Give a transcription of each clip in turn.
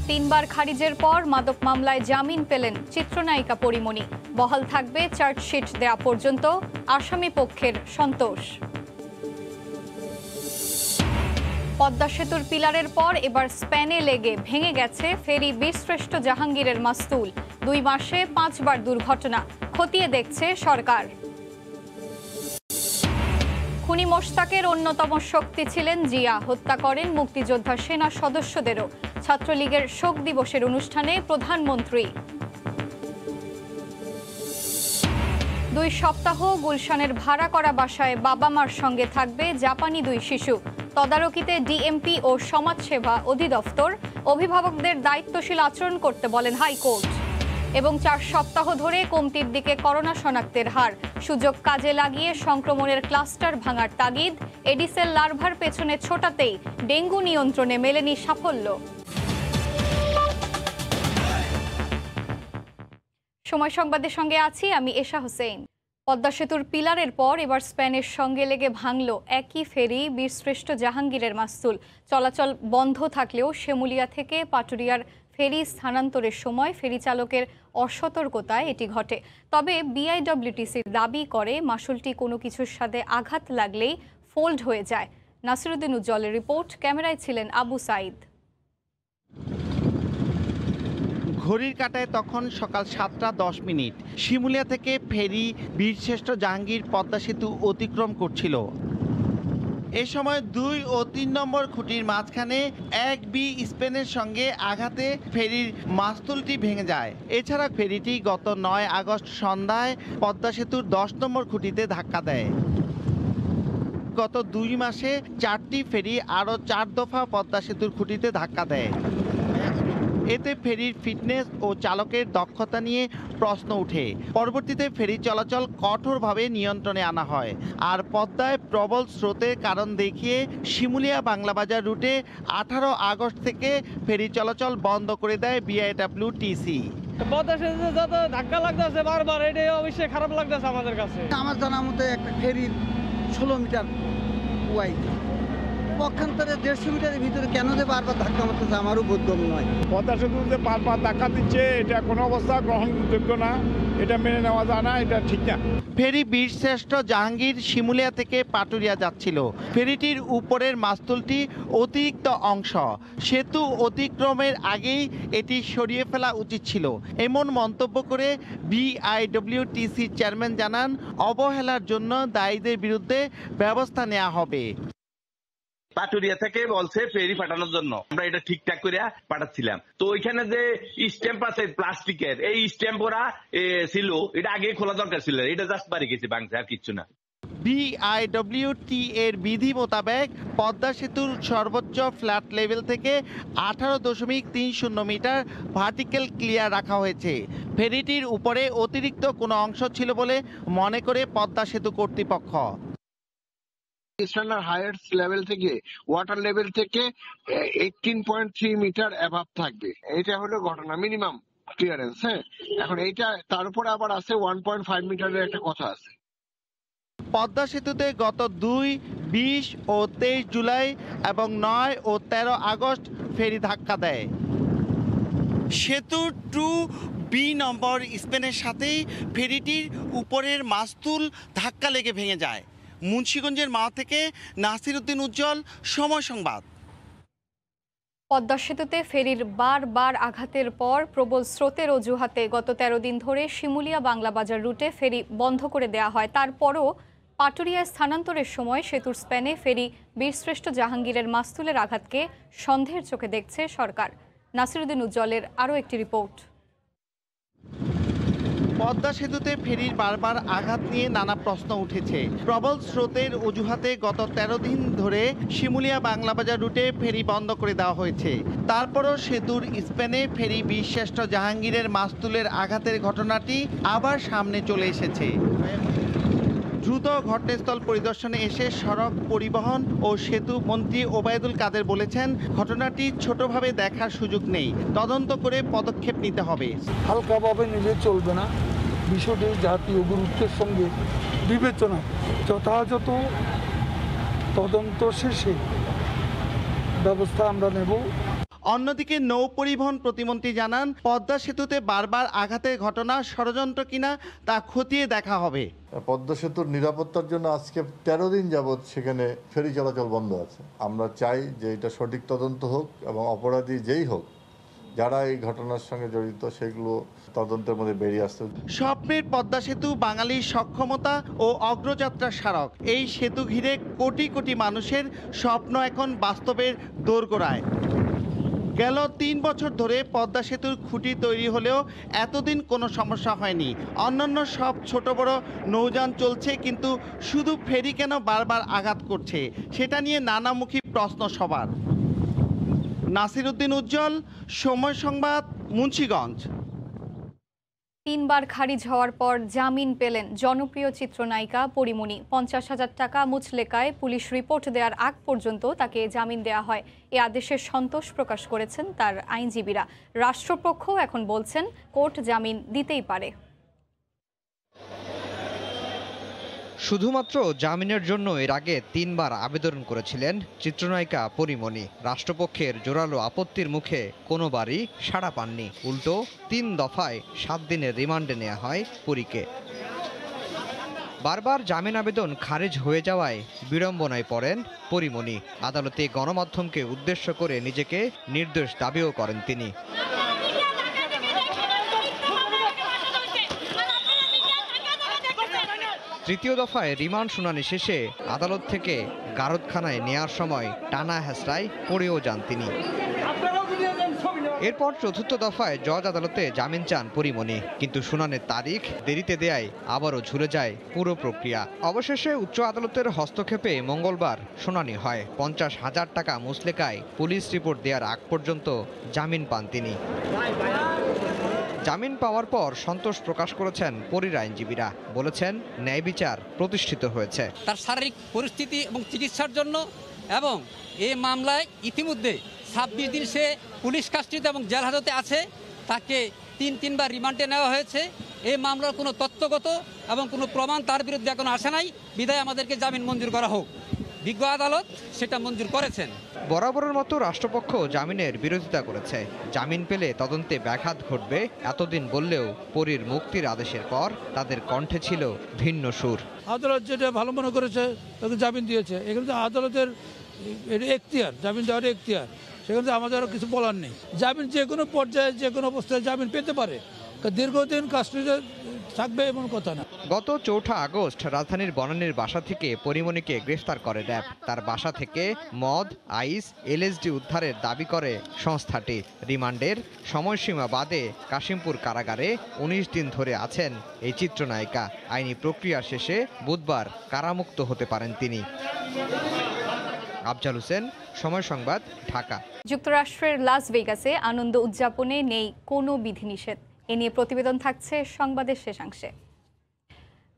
তিনবার খারিজের পর মাদক মামলায় জামিন পেলেন চিত্রনায়িকা পরিমণি। বহাল থাকবে চার্জশিট দেয়া পর্যন্ত আসামি পক্ষের সন্তোষ। পদ্মা সেতুর পিলারের পর এবার স্প্যানে লেগে ভেঙে গেছে ফেরি বীরশ্রেষ্ঠ জাহাঙ্গীরের মাস্তুল। 2 মাসে 5 বার দুর্ঘটনা, খতিয়ে দেখছে সরকার। খুনি মোশতাকের অন্যতম শক্তি ছিলেন জিয়া, হত্যা করেন মুক্তিযোদ্ধা সেনা সদস্যদেরও। ছাত্রলীগের শোক দিবসের অনুষ্ঠানে প্রধানমন্ত্রী। 2 সপ্তাহ গুলশানের ভাড়া করা বাসায় বাবা মার সঙ্গে থাকবে জাপানি 2 শিশু। তদারকিতে ডিএমপি ও সমাজসেবা অধিদপ্তর। অভিভাবকদের দায়িত্বশীল আচরণ করতে বলেন হাইকোর্ট। এবং 4 সপ্তাহ ধরে কমতির দিকে করোনা শনাক্তের হার। সুযোগ কাজে লাগিয়ে সংক্রমণের ক্লাস্টার ভাঙার তাগিদ। এডিসের লার্ভার পেছনে ছোটাতেই ডেঙ্গু নিয়ন্ত্রণে মেলেনি সাফল্য। সময় সংবাদের সঙ্গে আছি আমি এশা হোসেন। পদ্মা সেতুর পিলারের পর এবার স্প্যানের সঙ্গে লেগে ভাঙল একই ফেরি বীরশ্রেষ্ঠ জাহাঙ্গীরের মাস্তুল। চলাচল বন্ধ থাকলেও শিমুলিয়া থেকে পাটুরিয়ার ফেরি স্থানান্তরের সময় ফেরি চালকের অসতর্কতায় এটি ঘটে। তবে বিআইডব্লিউটিসির দাবি করে মাসুলটি কোনো কিছুর সাথে আঘাত লাগলেই ফোল্ড হয়ে যায়। নাসিরুদ্দিন উজ্জ্বলের রিপোর্ট, ক্যামেরায় ছিলেন আবু সাইদ। ঘড়ির কাঁটায় তখন সকাল 7:10। শিমুলিয়া থেকে ফেরি বীরশ্রেষ্ঠ জাহাঙ্গীর পদ্মা সেতু অতিক্রম করছিল। এ সময় 2 ও 3 নম্বর খুঁটির মাঝখানে 1B স্পেনের সঙ্গে আঘাতে ফেরির মাস্তুলটি ভেঙে যায়। এছাড়া ফেরিটি গত 9 আগস্ট সন্ধ্যায় পদ্মা সেতুর 10 নম্বর খুঁটিতে ধাক্কা দেয়। গত 2 মাসে 4টি ফেরি আরও 4 দফা পদ্মা সেতুর খুঁটিতে ধাক্কা দেয়। এতে ফেরির ফিটনেস ও চালকের দক্ষতা নিয়ে প্রশ্ন ওঠে। পরবর্তীতে ফেরি চলাচল কঠোরভাবে নিয়ন্ত্রণে আনা হয়। আর পদ্মায় প্রবল স্রোতের কারণ দেখিয়ে শিমুলিয়া বাংলাবাজার রুটে 18 আগস্ট থেকে ফেরি চলাচল বন্ধ করে দেয় বিআইডব্লিউটিসি। পদ্মা সেতুতে যত ধাক্কা লাগতেছে বারবার, এটা অবশ্যই খারাপ লাগতেছে আমাদের কাছে। আমার জানা মতে একটা ফেরির 16 মিটার ওয়াইড, পক্ষান্তরে 150 মিটারের ভিতরে কেন যে বারবার ধাক্কা মারতেছে আমারও বোধগম্য নয়। পদ্মা সেতুতে বারবার ধাক্কা দিচ্ছে, এটা কোনো অবস্থা গ্রহণযোগ্য না, এটা মেনে নেওয়া যায় না, এটা ঠিক না। ফেরি বীরশ্রেষ্ঠ জাহাঙ্গীর শিমুলিয়া থেকে পাটুরিয়া যাচ্ছিল। ফেরিটির উপরের মাস্তুলটি অতিরিক্ত অংশ, সেতু অতিক্রমের আগেই এটি সরিয়ে ফেলা উচিত ছিল, এমন মন্তব্য করে বিআইডব্লিউটিসি চেয়ারম্যান জানান, অবহেলার জন্য দায়ীদের বিরুদ্ধে ব্যবস্থা নেওয়া হবে। পাটুরিয়া থেকে বলছে ফেরি পাঠানোর জন্য, আমরা এটা ঠিকঠাক করে পাঠাচ্ছিলাম। তো ওইখানে যে স্ট্যাম্প আছে প্লাস্টিকের, এই স্ট্যাম্প ওরা ছিল, এটা আগে খোলা দরকার ছিল, এটা জাস্ট বাড়ি গেছে বাংলা, আর কিচ্ছু না। বিআইডব্লিউটি এর বিধি মোতাবেক পদ্মা সেতুর সর্বোচ্চ ফ্ল্যাট লেভেল থেকে 18.30 মিটার ভার্টিক্যাল ক্লিয়ার রাখা হয়েছে। ফেরিটির উপরে অতিরিক্ত কোনো অংশ ছিল বলে মনে করে পদ্মা সেতু কর্তৃপক্ষ। স্ট্যান্ডার্ড হাইয়েস্ট লেভেল থেকে ওয়াটার লেভেল থেকে 18.3 মিটার অ্যাভাব থাকবে। এটা হলো ঘটনা, মিনিমাম ক্লিয়ারেন্স। হ্যাঁ, এখন এইটা তার উপরে আবার আছে 1.5 মিটারের একটা কথা আছে। পদ্মা সেতুতে গত 2, 20 ও 23 জুলাই এবং 9 ও 13 আগস্ট ফেরি ধাক্কা দেয়। সেতুর 2B নম্বর স্পেনের সাথেই ফেরিটির উপরের মাস্তুল ধাক্কা লেগে ভেঙে যায়। মুন্সিগঞ্জের মাও থেকে নাসিরুদ্দিন উজ্জ্বল, সময় সংবাদ। পদ্মা সেতুতে ফেরির বারবার আঘাতের পর প্রবল স্রোতের অজুহাতে গত 13 দিন ধরে শিমুলিয়া বাংলাবাজার রুটে ফেরি বন্ধ করে দেওয়া হয়। তারপরও পাটুরিয়ায় স্থানান্তরের সময় সেতুর স্প্যানে ফেরি বীরশ্রেষ্ঠ জাহাঙ্গীরের মাস্তুলের আঘাতকে সন্দেহের চোখে দেখছে সরকার। নাসিরুদ্দিন উজ্জ্বলের আরও একটি রিপোর্ট। পদ্মা সেতুতে ফেরির বারবার আঘাত নিয়ে নানা প্রশ্ন উঠেছে। প্রবল স্রোতের অজুহাতে গত 13 দিন ধরে শিমুলিয়া বাংলাবাজার রুটে ফেরি বন্ধ করে দেওয়া হয়েছে। তারপরও সেতুর স্পেনে ফেরি বীরশ্রেষ্ঠ জাহাঙ্গীরের মাস্তুলের আঘাতের ঘটনাটি আবার সামনে চলে এসেছে। দ্রুত ঘটনাস্থল পরিদর্শনে এসে সড়ক পরিবহন ও সেতু মন্ত্রী ওবায়দুল কাদের বলেছেন, ঘটনাটি ছোটভাবে দেখার সুযোগ নেই, তদন্ত করে পদক্ষেপ নিতে হবে। হালকাভাবে নিলে চলবে না, বিষয়টি জাতীয় গুরুত্বের সঙ্গে বিবেচনা, যথাযথ তদন্ত শেষে ব্যবস্থা আমরা নেব। অন্যদিকে নৌ পরিবহন প্রতিমন্ত্রী জানান, পদ্মা সেতুতে বারবার আঘাতের ঘটনা ষড়যন্ত্র কিনা তা খতিয়ে দেখা হবে। পদ্মা সেতুর নিরাপত্তার জন্য আজকে 13 দিন যাবৎ সেখানে ফেরি চলাচল বন্ধ আছে। আমরা চাই যে এটা সঠিক তদন্ত হোক এবং অপরাধী যেই হোক, যারা এই ঘটনার সঙ্গে জড়িত সেগুলো তদন্তের মধ্যে বেরিয়ে আসতে। স্বপ্নের পদ্মা সেতু বাঙালির সক্ষমতা ও অগ্রযাত্রার স্মারক। এই সেতু ঘিরে কোটি কোটি মানুষের স্বপ্ন এখন বাস্তবের দোরগোড়ায়। গেল 3 বছর ধরে পদ্মা সেতুর খুঁটি তৈরি হলেও এতদিন কোনো সমস্যা হয়নি। অন্যান্য সব ছোট বড় নৌযান চলছে, কিন্তু শুধু ফেরি কেন বারবার আঘাত করছে সেটা নিয়ে নানামুখী প্রশ্ন সবার। নাসির উদ্দিন উজ্জ্বল, সময় সংবাদ, মুন্সিগঞ্জ। 3 বার খারিজ হওয়ার পর জামিন পেলেন জনপ্রিয় চিত্রনায়িকা পরীমনি। 50,000 টাকা মুচলেকায় পুলিশ রিপোর্ট দেওয়ার আগ পর্যন্ত তাকে জামিন দেওয়া হয়। এই আদেশে সন্তোষ প্রকাশ করেছেন তার আইনজীবীরা। রাষ্ট্রপক্ষ এখন বলছেন কোর্ট জামিন দিতেই পারে। শুধুমাত্র জামিনের জন্য এর আগে 3 বার আবেদন করেছিলেন চিত্রনায়িকা পরীমনি। রাষ্ট্রপক্ষের জোরালো আপত্তির মুখে কোনোবারই সাড়া পাননি। উল্টো 3 দফায় 7 দিনের রিমান্ডে নেওয়া হয় পরীকে। বারবার জামিন আবেদন খারিজ হয়ে যাওয়ায় বিড়ম্বনায় পড়েন পরীমনি। আদালতে গণমাধ্যমকে উদ্দেশ্য করে নিজেকে নির্দোষ দাবিও করেন তিনি। তৃতীয় দফায় রিমান্ড শুনানি শেষে আদালত থেকে গারদখানায় নেয়ার সময় টানা হেঁচড়ায় পড়েও যান তিনি। এরপর চতুর্থ দফায় জজ আদালতে জামিন চান পরীমনি, কিন্তু শুনানির তারিখ দেরিতে দেয়ায় আবারও ঝুলে যায় পুরো প্রক্রিয়া। অবশেষে উচ্চ আদালতের হস্তক্ষেপে মঙ্গলবার শুনানি হয়। 50,000 টাকা মুচলেকায় পুলিশ রিপোর্ট দেওয়ার আগ পর্যন্ত জামিন পান তিনি। জামিন পাওয়ার পর সন্তোষ প্রকাশ করেছেন পরীর আইনজীবীরা। বলেছেন ন্যায় বিচার প্রতিষ্ঠিত হয়েছে। তার শারীরিক পরিস্থিতি এবং চিকিৎসার জন্য এবং এই মামলায় ইতিমধ্যে 26 দিন সে পুলিশ কাস্টডিতে এবং জেল হাজতে আছে। তাকে 3 বার রিমান্ডে নেওয়া হয়েছে। এই মামলার কোনো তথ্যগত এবং কোনো প্রমাণ তার বিরুদ্ধে এখনো আসে নাই, বিধায় আমাদেরকে জামিন মঞ্জুর করা হোক। বিজ্ঞ আদালত সেটা মঞ্জুর করেছেন। বরাবরের মতো রাষ্ট্রপক্ষ জামিনের বিরোধিতা করেছে। জামিন পেলে তদন্তে ব্যাঘাত ঘটবে এতদিন বললেও পরীর মুক্তির আদেশের পর তাদের কণ্ঠে ছিল ভিন্ন সুর। আদালত যেটা ভালো মনে করেছে তাকে জামিন দিয়েছে। এখানে তো আদালতের এখতিয়ার, জামিন দেওয়ার এখতিয়ার, সেখানে আমাদের আর কিছু বলার নেই। জামিন যে কোনো পর্যায়ে যে কোনো অবস্থায় জামিন পেতে পারে, দীর্ঘদিন কাস্টডিতে থাকবে এমন কথা না। গত 4 আগস্ট রাজধানীর বনানীর বাসা থেকে পরীমনিকে গ্রেফতার করে র্যাব। তার বাসা থেকে মদ, আইস, এলএসডি উদ্ধারের দাবি করে সংস্থাটি। রিমান্ডের সময়সীমা বাদে কাশিমপুর কারাগারে 19 দিন ধরে আছেন এই চিত্রনায়িকা। আইনি প্রক্রিয়া শেষে বুধবার কারামুক্ত হতে পারেন তিনি। আফজাল হোসেন, সময় সংবাদ, ঢাকা। যুক্তরাষ্ট্রের লাস ভেগাসে আনন্দ উদযাপনে নেই কোনো বিধিনিষেধ। এ নিয়ে প্রতিবেদন থাকছে সংবাদের শেষাংশে।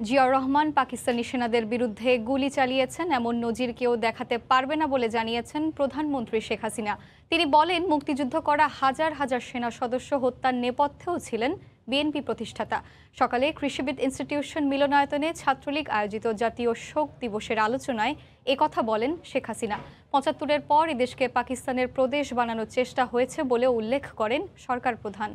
জিয়াউর রহমান পাকিস্তানি সেনাদের বিরুদ্ধে গুলি চালিয়েছেন এমন নজির কেউ দেখাতে পারবে না বলে জানিয়েছেন প্রধানমন্ত্রী শেখ হাসিনা। তিনি বলেন, মুক্তিযুদ্ধ করা হাজার হাজার সেনা সদস্য হত্যার নেপথ্যেও ছিলেন বিএনপি প্রতিষ্ঠাতা। সকালে কৃষিবিদ ইনস্টিটিউশন মিলনায়তনে ছাত্রলীগ আয়োজিত জাতীয় শোক দিবসের আলোচনায় একথা বলেন শেখ হাসিনা। 75-এর পর এদেশকে পাকিস্তানের প্রদেশ বানানোর চেষ্টা হয়েছে বলে উল্লেখ করেন সরকার প্রধান।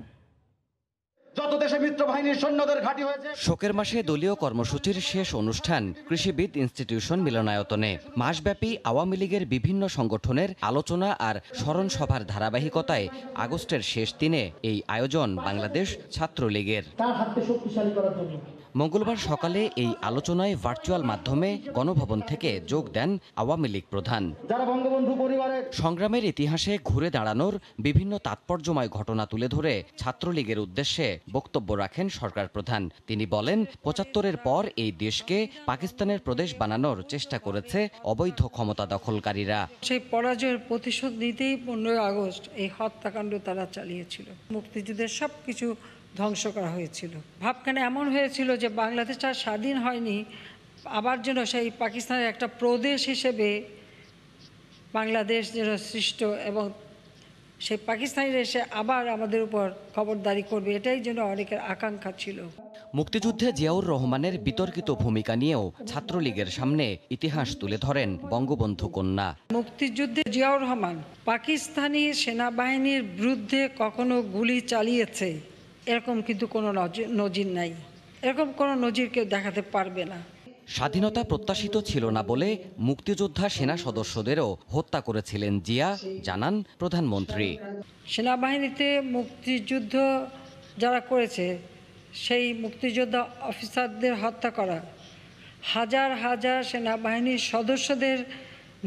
যত দেশে মিত্র বাহিনীর সৈন্যদের ঘাঁটি হয়েছে। শোকের মাসে দলীয় কর্মসূচির শেষ অনুষ্ঠান কৃষিবিদ ইনস্টিটিউশন মিলনায়তনে। মাসব্যাপী আওয়ামী লীগের বিভিন্ন সংগঠনের আলোচনা আর স্মরণ সভার ধারাবাহিকতায় আগস্টের শেষ দিনে এই আয়োজন বাংলাদেশ ছাত্রলীগের। তার হাতকে শক্তিশালী করার জন্য মঙ্গলবার সকালে এই আলোচনায় ভার্চুয়াল মাধ্যমে গণভবন থেকে যোগ দেন আওয়ামী লীগ প্রধান। যারা বঙ্গবন্ধু পরিবারের সংগ্রামের ইতিহাসে ঘুরে দাঁড়ানোর বিভিন্ন তাৎপর্যময় ঘটনা তুলে ধরে ছাত্রলীগের উদ্দেশ্যে বক্তব্য রাখেন সরকার প্রধান। তিনি বলেন, 75-এর পর এই দেশকে পাকিস্তানের প্রদেশ বানানোর চেষ্টা করেছে অবৈধ ক্ষমতা দখলকারীরা। সেই পরাজয়ের প্রতিশোধ নিতেই 15 আগস্ট এই হত্যাকাণ্ড তারা চালিয়েছিল। মুক্তিযুদ্ধের সবকিছু ধ্বংস করা হয়েছিল। ভাবখানে এমন হয়েছিল যে বাংলাদেশটা স্বাধীন হয়নি, আবার যেন সেই পাকিস্তানের একটা প্রদেশ হিসেবে বাংলাদেশ যেন সৃষ্ট এবং সেই পাকিস্তানিরা এসে আবার আমাদের উপর খবরদারি করবে, এটাই যেন অনেকের আকাঙ্ক্ষা ছিল। মুক্তিযুদ্ধে জিয়াউর রহমানের বিতর্কিত ভূমিকা নিয়েও ছাত্রলীগের সামনে ইতিহাস তুলে ধরেন বঙ্গবন্ধু কন্যা। মুক্তিযুদ্ধে জিয়াউর রহমান পাকিস্তানি সেনাবাহিনীর বিরুদ্ধে কখনো গুলি চালিয়েছে এরকম কিন্তু কোনো নজির নাই, এরকম কোনো নজির কেউ দেখাতে পারবে না। স্বাধীনতা প্রত্যাশিত ছিল না বলে মুক্তিযোদ্ধা সেনা সদস্যদেরও হত্যা করেছিলেন জিয়া, জানান প্রধানমন্ত্রী। সেনাবাহিনীতে মুক্তিযুদ্ধ যারা করেছে সেই মুক্তিযোদ্ধা অফিসারদের হত্যা করা, হাজার হাজার সেনাবাহিনীর সদস্যদের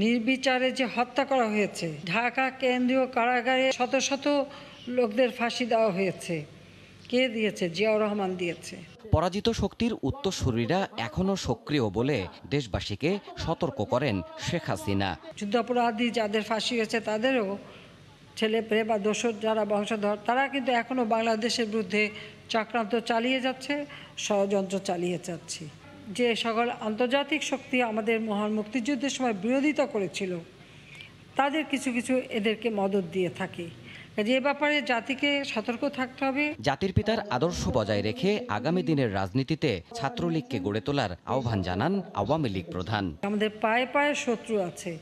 নির্বিচারে যে হত্যা করা হয়েছে, ঢাকা কেন্দ্রীয় কারাগারে শত শত লোকদের ফাঁসি দেওয়া হয়েছে। কে দিয়েছে? জিয়াউর রহমান দিয়েছে। পরাজিত শক্তির উত্তরসূরিরা এখনও সক্রিয় বলে দেশবাসীকে সতর্ক করেন শেখ হাসিনা। যুদ্ধাপরাধী যাদের ফাঁসি হয়েছে তাদেরও ছেলে পেলে বা দোসর যারা বংশধর তারা কিন্তু এখনও বাংলাদেশের বিরুদ্ধে চক্রান্ত চালিয়ে যাচ্ছে, ষড়যন্ত্র চালিয়ে যাচ্ছে। যে সকল আন্তর্জাতিক শক্তি আমাদের মহান মুক্তিযুদ্ধের সময় বিরোধিতা করেছিল তাদের কিছু কিছু এদেরকে মদত দিয়ে থাকে। যে ব্যাপারে জাতিকে সতর্ক থাকতে হবে। জাতির পিতার আদর্শ বজায় রেখে আগামী দিনের রাজনীতিতে ছাত্রলীগকে গড়ে তোলার আহ্বান জানান আওয়ামী লীগ প্রধান। আমাদের পায়ে পায়ে শত্রু আছে,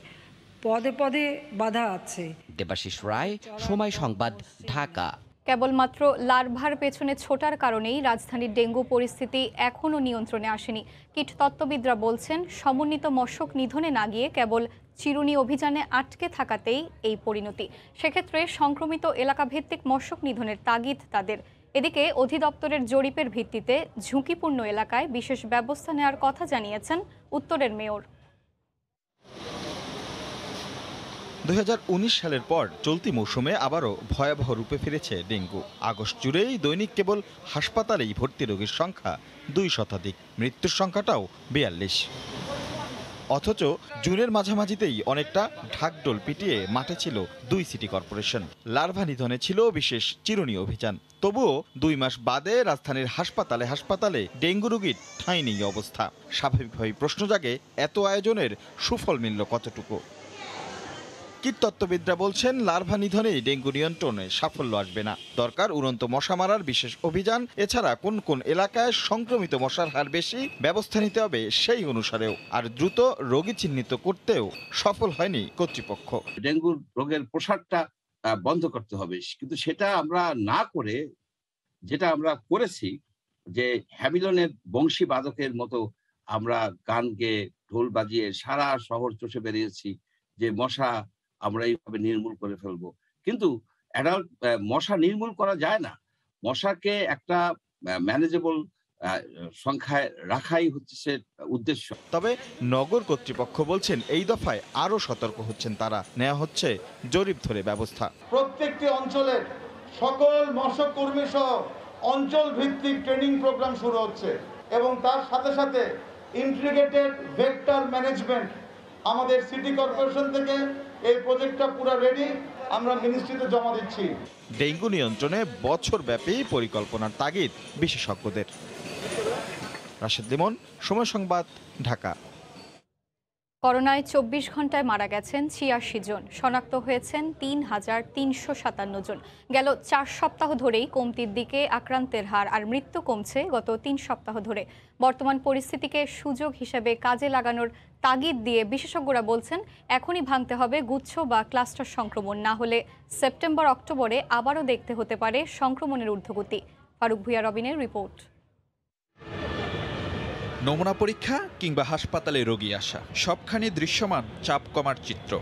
পদে পদে বাধা আছে। দেবাশিস রায়, সময় সংবাদ, ঢাকা। কেবলমাত্র লার্ভার পেছনে ছোটার কারণেই রাজধানীর ডেঙ্গু পরিস্থিতি এখনও নিয়ন্ত্রণে আসেনি। কীটতত্ত্ববিদরা বলছেন, সমন্বিত মশক নিধনে না গিয়ে কেবল চিরুনি অভিযানে আটকে থাকাতেই এই পরিণতি। সেক্ষেত্রে সংক্রমিত এলাকাভিত্তিক মশক নিধনের তাগিদ তাদের। এদিকে অধিদপ্তরের জরিপের ভিত্তিতে ঝুঁকিপূর্ণ এলাকায় বিশেষ ব্যবস্থা নেওয়ার কথা জানিয়েছেন উত্তরের মেয়র। 2019 সালের পর চলতি মৌসুমে আবারও ভয়াবহ রূপে ফিরেছে ডেঙ্গু। আগস্ট জুড়েই দৈনিক কেবল হাসপাতালেই ভর্তি রোগীর সংখ্যা 2 শতাধিক, মৃত্যুর সংখ্যাটাও 42। অথচ জুনের মাঝামাঝিতেই অনেকটা ঢাকঢোল পিটিয়ে মাঠে ছিল 2 সিটি কর্পোরেশন। লার্ভা নিধনে ছিল বিশেষ চিরুনি অভিযান। তবুও 2 মাস বাদে রাজধানীর হাসপাতালে ডেঙ্গু রোগীর ঠাঁই নেই অবস্থা। স্বাভাবিকভাবেই প্রশ্ন জাগে, এত আয়োজনের সুফল মিলল কতটুকু? কীটতত্ত্ববিদরা বলছেন, লার্ভা নিধনেই ডেঙ্গু নিয়ন্ত্রণে সাফল্য আসবে না। দরকার উড়ন্ত মশা মারার বিশেষ অভিযান। এছাড়া কোন কোন এলাকায় সংক্রমিত মশার হার বেশি ব্যবস্থা নিতে হবে সেই অনুসারেও। আর দ্রুত রোগী চিহ্নিত করতেও সফল হয়নি কর্তৃপক্ষ। ডেঙ্গু রোগের প্রসারটা বন্ধ করতে হবে, কিন্তু সেটা আমরা না করে যেটা আমরা করেছি যে হ্যামিলনের বংশী বাদকের মতো আমরা গান গেয়ে ঢোল বাজিয়ে সারা শহর চষে বেরিয়েছি যে মশা আমরা এইভাবে নির্মূল করে ফেলবো। কিন্তু অ্যাডাল্ট মশা নির্মূল করা যায় না। মশাকে একটা ম্যানেজেবল সংখ্যায় রাখাই হচ্ছে উদ্দেশ্য। তবে নগর কর্তৃপক্ষ বলছেন, এই দফায় আরো সতর্ক হচ্ছেন তারা। নেওয়া হচ্ছে জরিপ ধরে ব্যবস্থা। প্রত্যেকটি অঞ্চলের সকল মশক কর্মী সহ অঞ্চল ভিত্তিক ট্রেনিং প্রোগ্রাম শুরু হচ্ছে এবং তার সাথে সাথে ইন্টিগ্রেটেড ভেক্টর ম্যানেজমেন্ট আমাদের সিটি কর্পোরেশন থেকে এই প্রজেক্টটা পুরো রেডি, আমরা মিনিস্ট্রিতে জমা দিচ্ছি। ডেঙ্গু নিয়ন্ত্রণে বছরব্যাপী পরিকল্পনার তাগিদ বিশেষজ্ঞদের। রাশেদ লিমন, সময় সংবাদ, ঢাকা। করোনায় 24 ঘন্টায় মারা গেছেন 86 জন, শনাক্ত হয়েছেন 3,357 জন। গেল 4 সপ্তাহ ধরেই কমতির দিকে আক্রান্তের হার, আর মৃত্যু কমছে গত 3 সপ্তাহ ধরে। বর্তমান পরিস্থিতিকে সুযোগ হিসেবে কাজে লাগানোর তাগিদ দিয়ে বিশেষজ্ঞরা বলছেন, এখনই ভাঙতে হবে গুচ্ছ বা ক্লাস্টার সংক্রমণ, না হলে সেপ্টেম্বর অক্টোবরে আবারও দেখতে হতে পারে সংক্রমণের ঊর্ধ্বগতি। ফারুক ভুইয়া রবিনের রিপোর্ট। নমুনা পরীক্ষা কিংবা হাসপাতালে রোগী আসা, সবখানে দৃশ্যমান চাপ কমার চিত্র।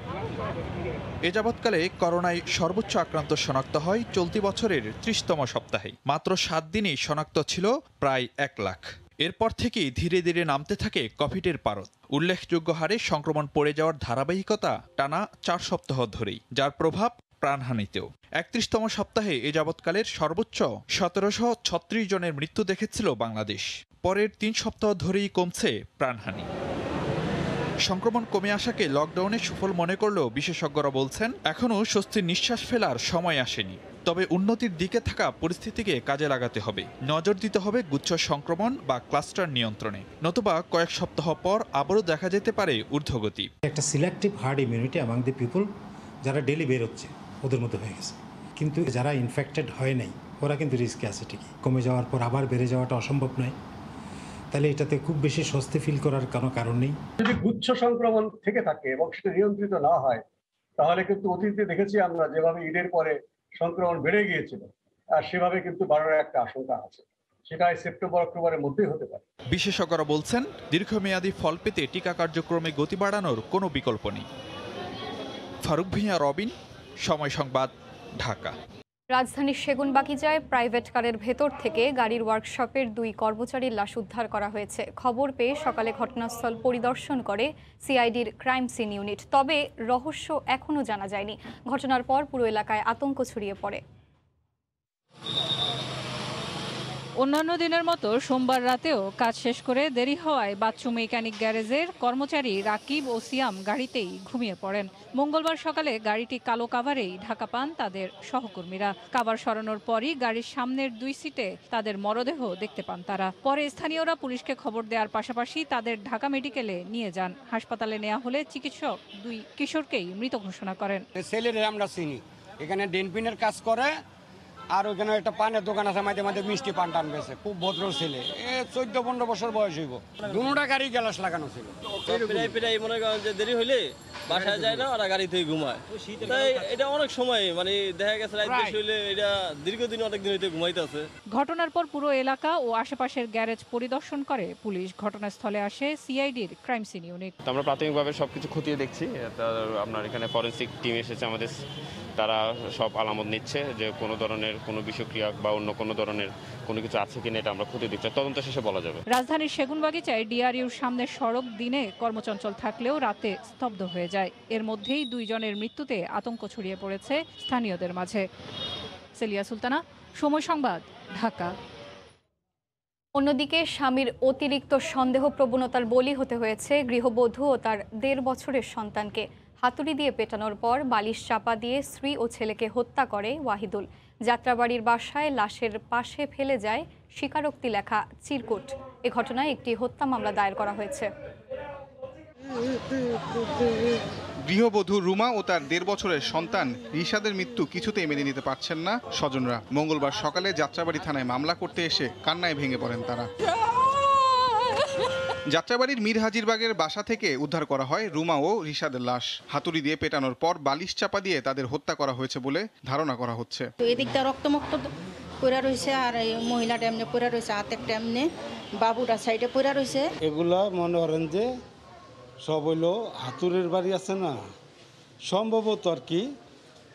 এ যাবৎকালে করোনায় সর্বোচ্চ আক্রান্ত শনাক্ত হয় চলতি বছরের 30তম সপ্তাহে। মাত্র 7 দিনেই শনাক্ত ছিল প্রায় 1 লাখ। এরপর থেকেই ধীরে ধীরে নামতে থাকে কোভিডের পারদ। উল্লেখযোগ্য হারে সংক্রমণ পড়ে যাওয়ার ধারাবাহিকতা টানা 4 সপ্তাহ ধরেই, যার প্রভাব প্রাণহানিতেও। 31তম সপ্তাহে এ যাবৎকালের সর্বোচ্চ 1736 জনের মৃত্যু দেখেছিল বাংলাদেশ। পরের 3 সপ্তাহ ধরেই কমছে প্রাণহানি। সংক্রমণ কমে আসাকে লকডাউনের সুফল মনে করলেও বিশেষজ্ঞরা বলছেন, এখনও স্বস্তির নিঃশ্বাস ফেলার সময় আসেনি। তবে উন্নতির দিকে থাকা পরিস্থিতিকে কাজে লাগাতে হবে। নজর দিতে হবে গুচ্ছ সংক্রমণ বা ক্লাস্টার নিয়ন্ত্রণে, নতুবা কয়েক সপ্তাহ পর আবারও দেখা যেতে পারে ঊর্ধ্বগতি। একটা selective hard immunity among the people যারা ডেলি বের হচ্ছে ওদের মধ্যে হয়ে গেছে, কিন্তু যারা ইনফেক্টেড হয় নাই ওরা কিন্তু রিস্কে আছে ঠিকই, কমে যাওয়ার পর আবার বেড়ে যাওয়াটা অসম্ভব নয়। তাহলে এটাতে খুব বেশি স্বস্তি ফিল করার কোনো কারণ নেই। যদি গুচ্ছ সংক্রমণ থেকে থাকে এবং সেটা নিয়ন্ত্রিত না হয়, তাহলে কিন্তু অতীতে দেখেছি আমরা যেভাবে ঈদের পরে সংক্রমণ বেড়ে গিয়েছিল, আর সেভাবে কিন্তু বাড়ার একটা আশঙ্কা আছে। সেটা সেপ্টেম্বর অক্টোবরের মধ্যেই হতে পারে। বিশেষজ্ঞরা বলছেন, দীর্ঘমেয়াদী ফল পেতে টিকা কার্যক্রমে গতি বাড়ানোর কোনো বিকল্প নেই। ফারুক ভূঁইয়া, রবিন, সময় সংবাদ, ঢাকা। রাজধানীর সেগুনবাগিচায় প্রাইভেট কারের ভেতর থেকে গাড়ির ওয়ার্কশপের 2 কর্মচারীর লাশ উদ্ধার করা হয়েছে। খবর পেয়ে সকালে ঘটনাস্থল পরিদর্শন করে সিআইডির ক্রাইম সিন ইউনিট। তবে রহস্য এখনও জানা যায়নি। ঘটনার পর পুরো এলাকায় আতঙ্ক ছড়িয়ে পড়ে। অন্যান্য দিনের মতো সোমবার রাতেও কাজ শেষ করে দেরি হওয়ায় বাচ্চু মেকানিক গ্যারেজের কর্মচারী রাকিব ও সিয়াম গাড়িতেই ঘুমিয়ে পড়েন। মঙ্গলবার সকালে গাড়িটি কালো কাভারেই ঢাকা পান তাদের সহকর্মীরা। কাভার সরানোর পরই গাড়ির সামনের 2 সিটে তাদের মরদেহ দেখতে পান তারা। পরে স্থানীয়রা পুলিশকে খবর দেওয়ার পাশাপাশি তাদের ঢাকা মেডিকেলে নিয়ে যান। হাসপাতালে নেওয়া হলে চিকিৎসক 2 কিশোরকেই মৃত ঘোষণা করেন। ছেলের আমরা চিনি, এখানে ডেনপিনের কাজ করে, আর ওখানে একটা পানের দোকান আছে, মাঝে মাঝে মিষ্টি পান টান বেছে। খুব ভদ্র ছেলে, 14-15 বছর বয়স হইব। দুটা গাড়ি গ্যালাস লাগানো ছিল। প্রায় মনে করেন যে দেরি হইলে বাসায় যায় না, ওরা গাড়িতেই ঘুমায়। তাই এটা অনেক সময় মানে দেখা গেছে রাত বেশি হইলে এটা দীর্ঘদিন অনেকদিন হইতে ঘুমাইতেছে। ঘটনার পর পুরো এলাকা ও আশেপাশের গ্যারেজ পরিদর্শন করে পুলিশ। ঘটনাস্থলে আসে সিআইডির ক্রাইম সিন ইউনিট। আমরা প্রাথমিকভাবে সবকিছু খতিয়ে দেখছি। আপনার এখানে ফরেনসিক টিম এসেছে আমাদের, তারা সব আলামত নিচ্ছে যে কোনো ধরনের কোনো বিষক্রিয়া বা অন্য কোনো ধরনের কোনো কিছু আছে কিনা, এটা আমরা খতিয়ে দেখছি। তদন্ত শেষে বলা যাবে। রাজধানীর সেগুনবাগিচায় ডিআরইউর সামনের সড়ক দিনে কর্মচঞ্চল থাকলেও রাতে স্তব্ধ হয়ে যায়। এর মধ্যেই 2 জনের মৃত্যুতে আতঙ্ক ছড়িয়ে পড়েছে স্থানীয়দের মাঝে। সেলিয়া সুলতানা, সময় সংবাদ, ঢাকা। অন্যদিকে স্বামীর অতিরিক্ত সন্দেহ প্রবণতার বলি হতে হয়েছে গৃহবধূ ও তার 1.5 বছরের সন্তানকে। হাতুড়ি দিয়ে পেটানোর পর বালিশ চাপা দিয়ে স্ত্রী ও ছেলেকে হত্যা করে ওয়াহিদুল। যাত্রাবাড়ির বাসায় লাশের পাশে ফেলে যায় স্বীকারোক্তি লেখা চিরকুট। এ ঘটনায় একটি হত্যা মামলা দায়ের করা হয়েছে। গৃহবধূ রুমা ও তার 1.5 বছরের সন্তান রিশাদের মৃত্যু কিছুতেই মেনে নিতে পারছেন না স্বজনরা। মঙ্গলবার সকালে যাত্রাবাড়ি থানায় মামলা করতে এসে কান্নায় ভেঙে পড়েন তারা। যাত্রাবাড়ির মীর হাজিরবাগের বাসা থেকে উদ্ধার করা হয় রুমা ও রিশাদের লাশ। হাতুড়ি দিয়ে পেটানোর পর বালিশ চাপা দিয়ে তাদের হত্যা করা হয়েছে বলে ধারণা করা হচ্ছে। এদিকটা রক্তমুক্ত পড়ে রয়েছে, আর এই মহিলাটা এমনি পড়ে রয়েছে, হাতে একটা এমনি, বাবুটা সাইডে পড়ে রয়েছে। এগুলা মনে করেন যে সব হইলো হাতুড়ের বাড়ি আছে না, সম্ভবত আর কি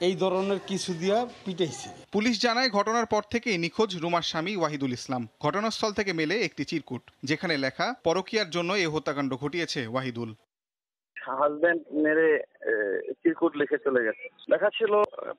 এই ধরনের কিছু দিয়া পিটাইছে। পুলিশ জানায় ঘটনার পর থেকেই নিখোঁজ রুমার স্বামী ওয়াহিদুল ইসলাম। ঘটনাস্থল থেকে মেলে একটি চিরকুট, যেখানে লেখা পরকীয়ার জন্য এই হত্যাকাণ্ড ঘটিয়েছে ওয়াহিদুল। হাজবেন্ড মেরে চিরকুট লিখে চলে গেছে, লেখা ছিল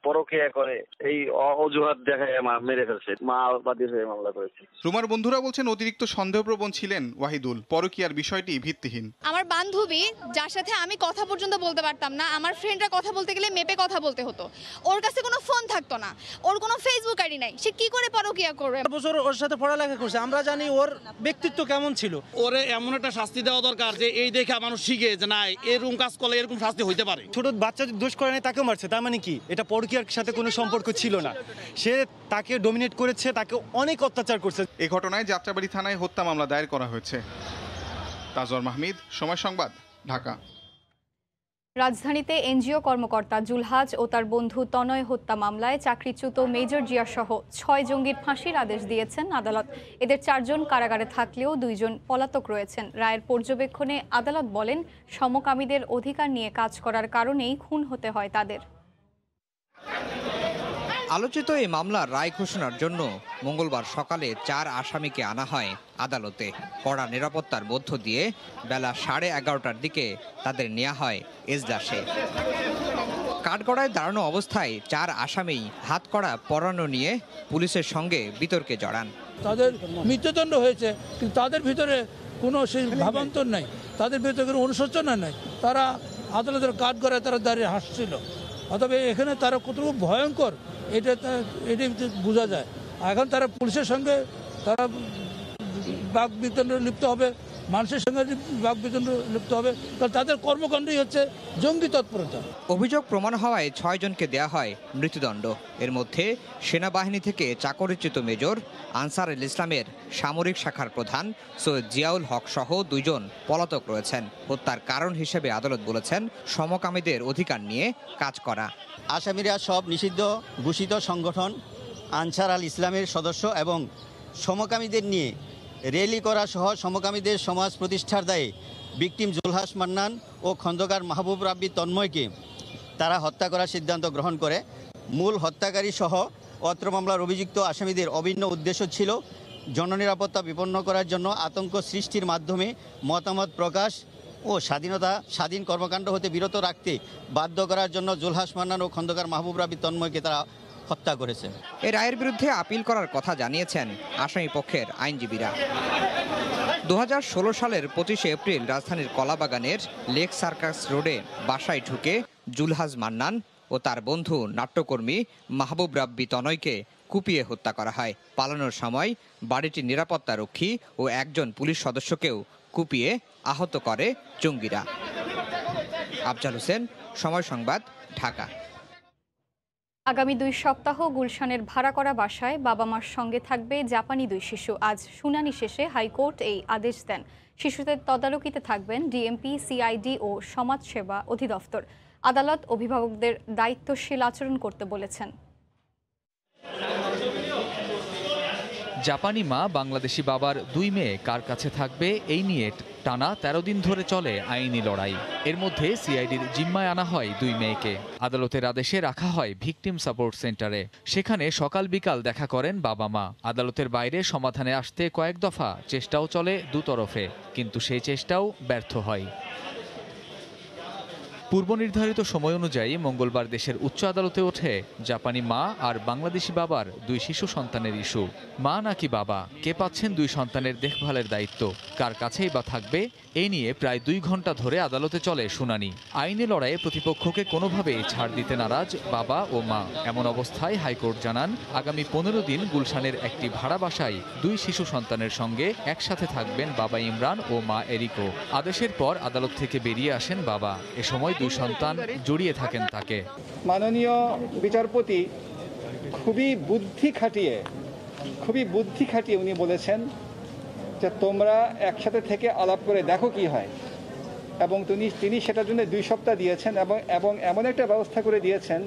পরকীয়া করে, এই অজুহাত দেখায় মেরে ফেলছে। মা বাদী হয়ে মামলা করেছে। রুমার বন্ধুরা বলছেন অতিরিক্ত সন্দেহপ্রবণ ছিলেন ওয়াহিদুল। পরকীয়ার বিষয়টি ভিত্তিহীন। আমার বান্ধবী যার সাথে আমি কথা পর্যন্ত বলতে পারতাম না, আমার ফ্রেন্ডরা কথা বলতে গেলে মেপে কথা বলতে হতো। ওর কাছে কোনো ফোন থাকতো না, ওর কোনো ফেসবুক আইডি নাই, সে কি করে পরকীয়া করবে? বছর ওর সাথে পড়ালেখা করছে, আমরা জানি ওর ব্যক্তিত্ব কেমন ছিল। ওরে এমন একটা শাস্তি দেওয়া দরকার যে এই দেখে মানুষ শিখে যে না, এরকম কাজ করলে এরকম শাস্তি হইতে পারে। ছোট বাচ্চা দোষ করে নাই, তাকেও মারছে, তার মানে কি এটা পরকীয়ার সাথে কোনো সম্পর্ক ছিল না। সে তাকে ডমিনেট করেছে, তাকে অনেক অত্যাচার করছে। এই ঘটনায় যাত্রাবাড়ি থানায় হত্যা মামলা দায়ের করা হয়েছে। তাজওয়ার মাহমিদ, সময় সংবাদ, ঢাকা। রাজধানীতে এনজিও কর্মকর্তা জুলহাজ ও তার বন্ধু তনয় হত্যা মামলায় চাকরিচ্যুত মেজর জিয়া সহ 6 জঙ্গির ফাঁসির আদেশ দিয়েছেন আদালত। এদের 4 জন কারাগারে থাকলেও 2 জন পলাতক রয়েছেন। রায়ের পর্যবেক্ষণে আদালত বলেন, সমকামীদের অধিকার নিয়ে কাজ করার কারণেই খুন হতে হয় তাদের। আলোচিত এই মামলার রায় ঘোষণার জন্য মঙ্গলবার সকালে 4 আসামিকে আনা হয় আদালতে। কড়া নিরাপত্তার মধ্য দিয়ে বেলা 11:30টার দিকে তাদের নেওয়া হয় এজলাসে। কাঠগড়ায় দাঁড়ানো অবস্থায় 4 আসামি হাতকড়া পরানো নিয়ে পুলিশের সঙ্গে বিতর্কে জড়ান। তাদের মৃত্যুদণ্ড হয়েছে, কিন্তু তাদের ভিতরে কোনো সেই ভাবান্তর নাই, তাদের ভিতরে কোনো অনুশোচনা নাই। তারা আদালতের কাঠগড়ায় তারা দাঁড়িয়ে হাসছিল। অথবা এখানে তারা কতটুকু ভয়ঙ্কর এটাই বোঝা যায়। এখন তারা পুলিশের সঙ্গে তারা বাক বিতণ্ডে লিপ্ত হবে, মানুষের সঙ্গে বাক বিতণ্ডা লিপ্ত হবে, কারণ তাদের কর্মকাণ্ডই হচ্ছে জঙ্গি তৎপরতা। অভিযোগ প্রমাণ হওয়ায় 6 জনকে দেয়া হয় মৃত্যুদণ্ড। এর মধ্যে সেনাবাহিনী থেকে চাকরিচ্যুত মেজর আনসারুল ইসলামের সামরিক শাখার প্রধান সৈয়দ জিয়াউল হক সহ 2 জন পলাতক রয়েছেন। হত্যার কারণ হিসেবে আদালত বলেছেন সমকামীদের অধিকার নিয়ে কাজ করা। আসামিরা সব নিষিদ্ধ ঘোষিত সংগঠন আনসার আল ইসলামের সদস্য এবং সমকামীদের নিয়ে র্যালি করা সহ সমকামীদের সমাজ প্রতিষ্ঠার দায়ে ভিকটিম জুলহাস মান্নান ও খন্দকার মাহবুব রাব্বি তন্ময়কে তারা হত্যা করার সিদ্ধান্ত গ্রহণ করে। মূল হত্যাকারী সহ অত্র মামলার অভিযুক্ত আসামিদের অভিন্ন উদ্দেশ্য ছিল জননিরাপত্তা বিপন্ন করার জন্য আতঙ্ক সৃষ্টির মাধ্যমে মতামত প্রকাশ ও স্বাধীন কর্মকাণ্ড হতে বিরত রাখতে বাধ্য করার জন্য জুলহাস মান্নান ও খন্দকার মাহবুব রাব্বি তন্ময়কে তারা হত্যা করেছে। এই রায়ের বিরুদ্ধে আপিল করার কথা জানিয়েছেন আসামি পক্ষের আইনজীবীরা। 2016 সালের 25 এপ্রিল রাজধানীর কলাবাগানের লেক সার্কাস রোডে বাসায় ঢুকে জুলহাস মান্নান ও তার বন্ধু নাট্যকর্মী মাহবুব রাব্বি তনয়কে কুপিয়ে হত্যা করা হয়। পালানোর সময় বাড়িটির নিরাপত্তারক্ষী ও একজন পুলিশ সদস্যকেও কুপিয়ে আহত করে জঙ্গিরা। আফজাল হোসেন, সময় সংবাদ, ঢাকা। আগামী 2 সপ্তাহ গুলশানের ভাড়া করা বাসায় বাবা মার সঙ্গে থাকবে জাপানি 2 শিশু। আজ শুনানি শেষে হাইকোর্ট এই আদেশ দেন। শিশুদের তদারকিতে থাকবেন ডিএমপি, সিআইডি ও সমাজসেবা অধিদপ্তর। আদালত অভিভাবকদের দায়িত্বশীল আচরণ করতে বলেছেন। জাপানি মা বাংলাদেশি বাবার 2 মেয়ে কার কাছে থাকবে এই নিয়ে টানা 13 দিন ধরে চলে আইনি লড়াই। এর মধ্যে সিআইডির জিম্মায় আনা হয় 2 মেয়েকে। আদালতের আদেশে রাখা হয় ভিকটিম সাপোর্ট সেন্টারে। সেখানে সকাল বিকাল দেখা করেন বাবা মা। আদালতের বাইরে সমাধানে আসতে কয়েক দফা চেষ্টাও চলে দুতরফে, কিন্তু সেই চেষ্টাও ব্যর্থ হয়। পূর্ব নির্ধারিত সময় অনুযায়ী মঙ্গলবার দেশের উচ্চ আদালতে ওঠে জাপানি মা আর বাংলাদেশি বাবার 2 শিশু সন্তানের ইস্যু। মা নাকি বাবা, কে পাচ্ছেন 2 সন্তানের দেখভালের দায়িত্ব, কার কাছেই বা থাকবে, এই নিয়ে প্রায় 2 ঘন্টা ধরে আদালতে চলে শুনানি। আইনি লড়াইয়ে প্রতিপক্ষকে কোনোভাবেই ছাড় দিতে নারাজ বাবা ও মা। এমন অবস্থায় হাইকোর্ট জানান আগামী 15 দিন গুলশানের একটি ভাড়া বাসায় 2 শিশু সন্তানের সঙ্গে একসাথে থাকবেন বাবা ইমরান ও মা এরিকো। আদেশের পর আদালত থেকে বেরিয়ে আসেন বাবা। এ সময় 2 সন্তান জড়িয়ে থাকেন তাকে। মাননীয় বিচারপতি খুবই বুদ্ধি খাটিয়ে উনি বলেছেন যে তোমরা একসাথে থেকে আলাপ করে দেখো কি হয়, এবং তিনি সেটার জন্য 2 সপ্তাহ দিয়েছেন এবং এমন একটা ব্যবস্থা করে দিয়েছেন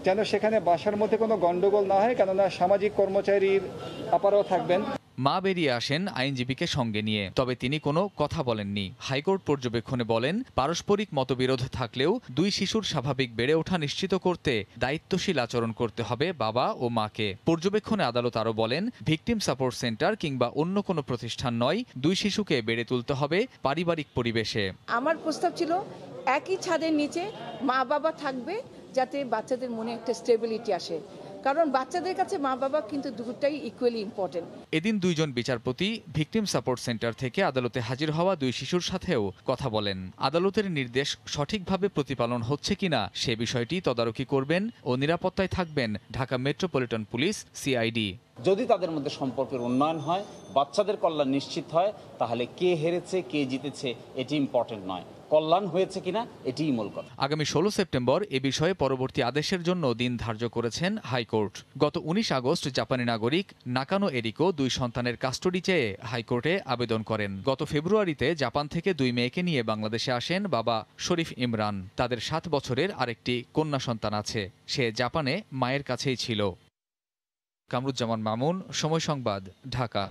যেন সেখানে বাসার মধ্যে কোনো গন্ডগোল না হয়, কেননা সামাজিক কর্মচারীর আপারাও থাকবেন। মা বেরিয়ে আসেন আইনজীবীকে সঙ্গে নিয়ে, তবে তিনি কোনো কথা বলেননি। হাইকোর্ট পর্যবেক্ষণে বলেন পারস্পরিক মতবিরোধ থাকলেও 2 শিশুর স্বাভাবিক বেড়ে ওঠা নিশ্চিত করতে দায়িত্বশীল আচরণ করতে হবে বাবা ও মাকে। পর্যবেক্ষণে আদালত আরও বলেন ভিকটিম সাপোর্ট সেন্টার কিংবা অন্য কোনো প্রতিষ্ঠান নয়, 2 শিশুকে বেড়ে তুলতে হবে পারিবারিক পরিবেশে। আমার প্রস্তাব ছিল একই ছাদের নিচে মা বাবা থাকবে, যাতে বাচ্চাদের মনে একটা স্টেবিলিটি আসে, কারণ বাচ্চাদের কাছে মা বাবা কিন্তু দুটোটাই ইকুয়ালি ইম্পর্টেন্ট। এদিন 2 জন বিচারপতি ভিকটিম সাপোর্ট সেন্টার থেকে আদালতে হাজির হওয়া 2 শিশুর সাথেও কথা বলেন। আদালতের নির্দেশ সঠিকভাবে প্রতিপালন হচ্ছে কিনা সে বিষয়টি তদারকি করবেন ও নিরাপত্তায় থাকবেন ঢাকা মেট্রোপলিটন পুলিশ, সিআইডি। যদি তাদের মধ্যে সম্পর্কের উন্নয়ন হয়, বাচ্চাদের কল্যাণ নিশ্চিত হয়, তাহলে কে হেরেছে কে জিতেছে এটি ইম্পর্টেন্ট নয়, কল্যাণ হয়েছে কিনা এটিই মূল কথা। আগামী 16 সেপ্টেম্বর এ বিষয়ে পরবর্তী আদেশের জন্য দিন ধার্য করেছেন হাইকোর্ট। গত 19 আগস্ট জাপানি নাগরিক নাকানো এরিকো 2 সন্তানের কাস্টডি চেয়ে হাইকোর্টে আবেদন করেন। গত ফেব্রুয়ারিতে জাপান থেকে 2 মেয়েকে নিয়ে বাংলাদেশে আসেন বাবা শরীফ ইমরান। তাদের 7 বছরের আরেকটি কন্যা সন্তান আছে, সে জাপানে মায়ের কাছেই ছিল। কামরুজ্জামান মামুন, সময় সংবাদ, ঢাকা।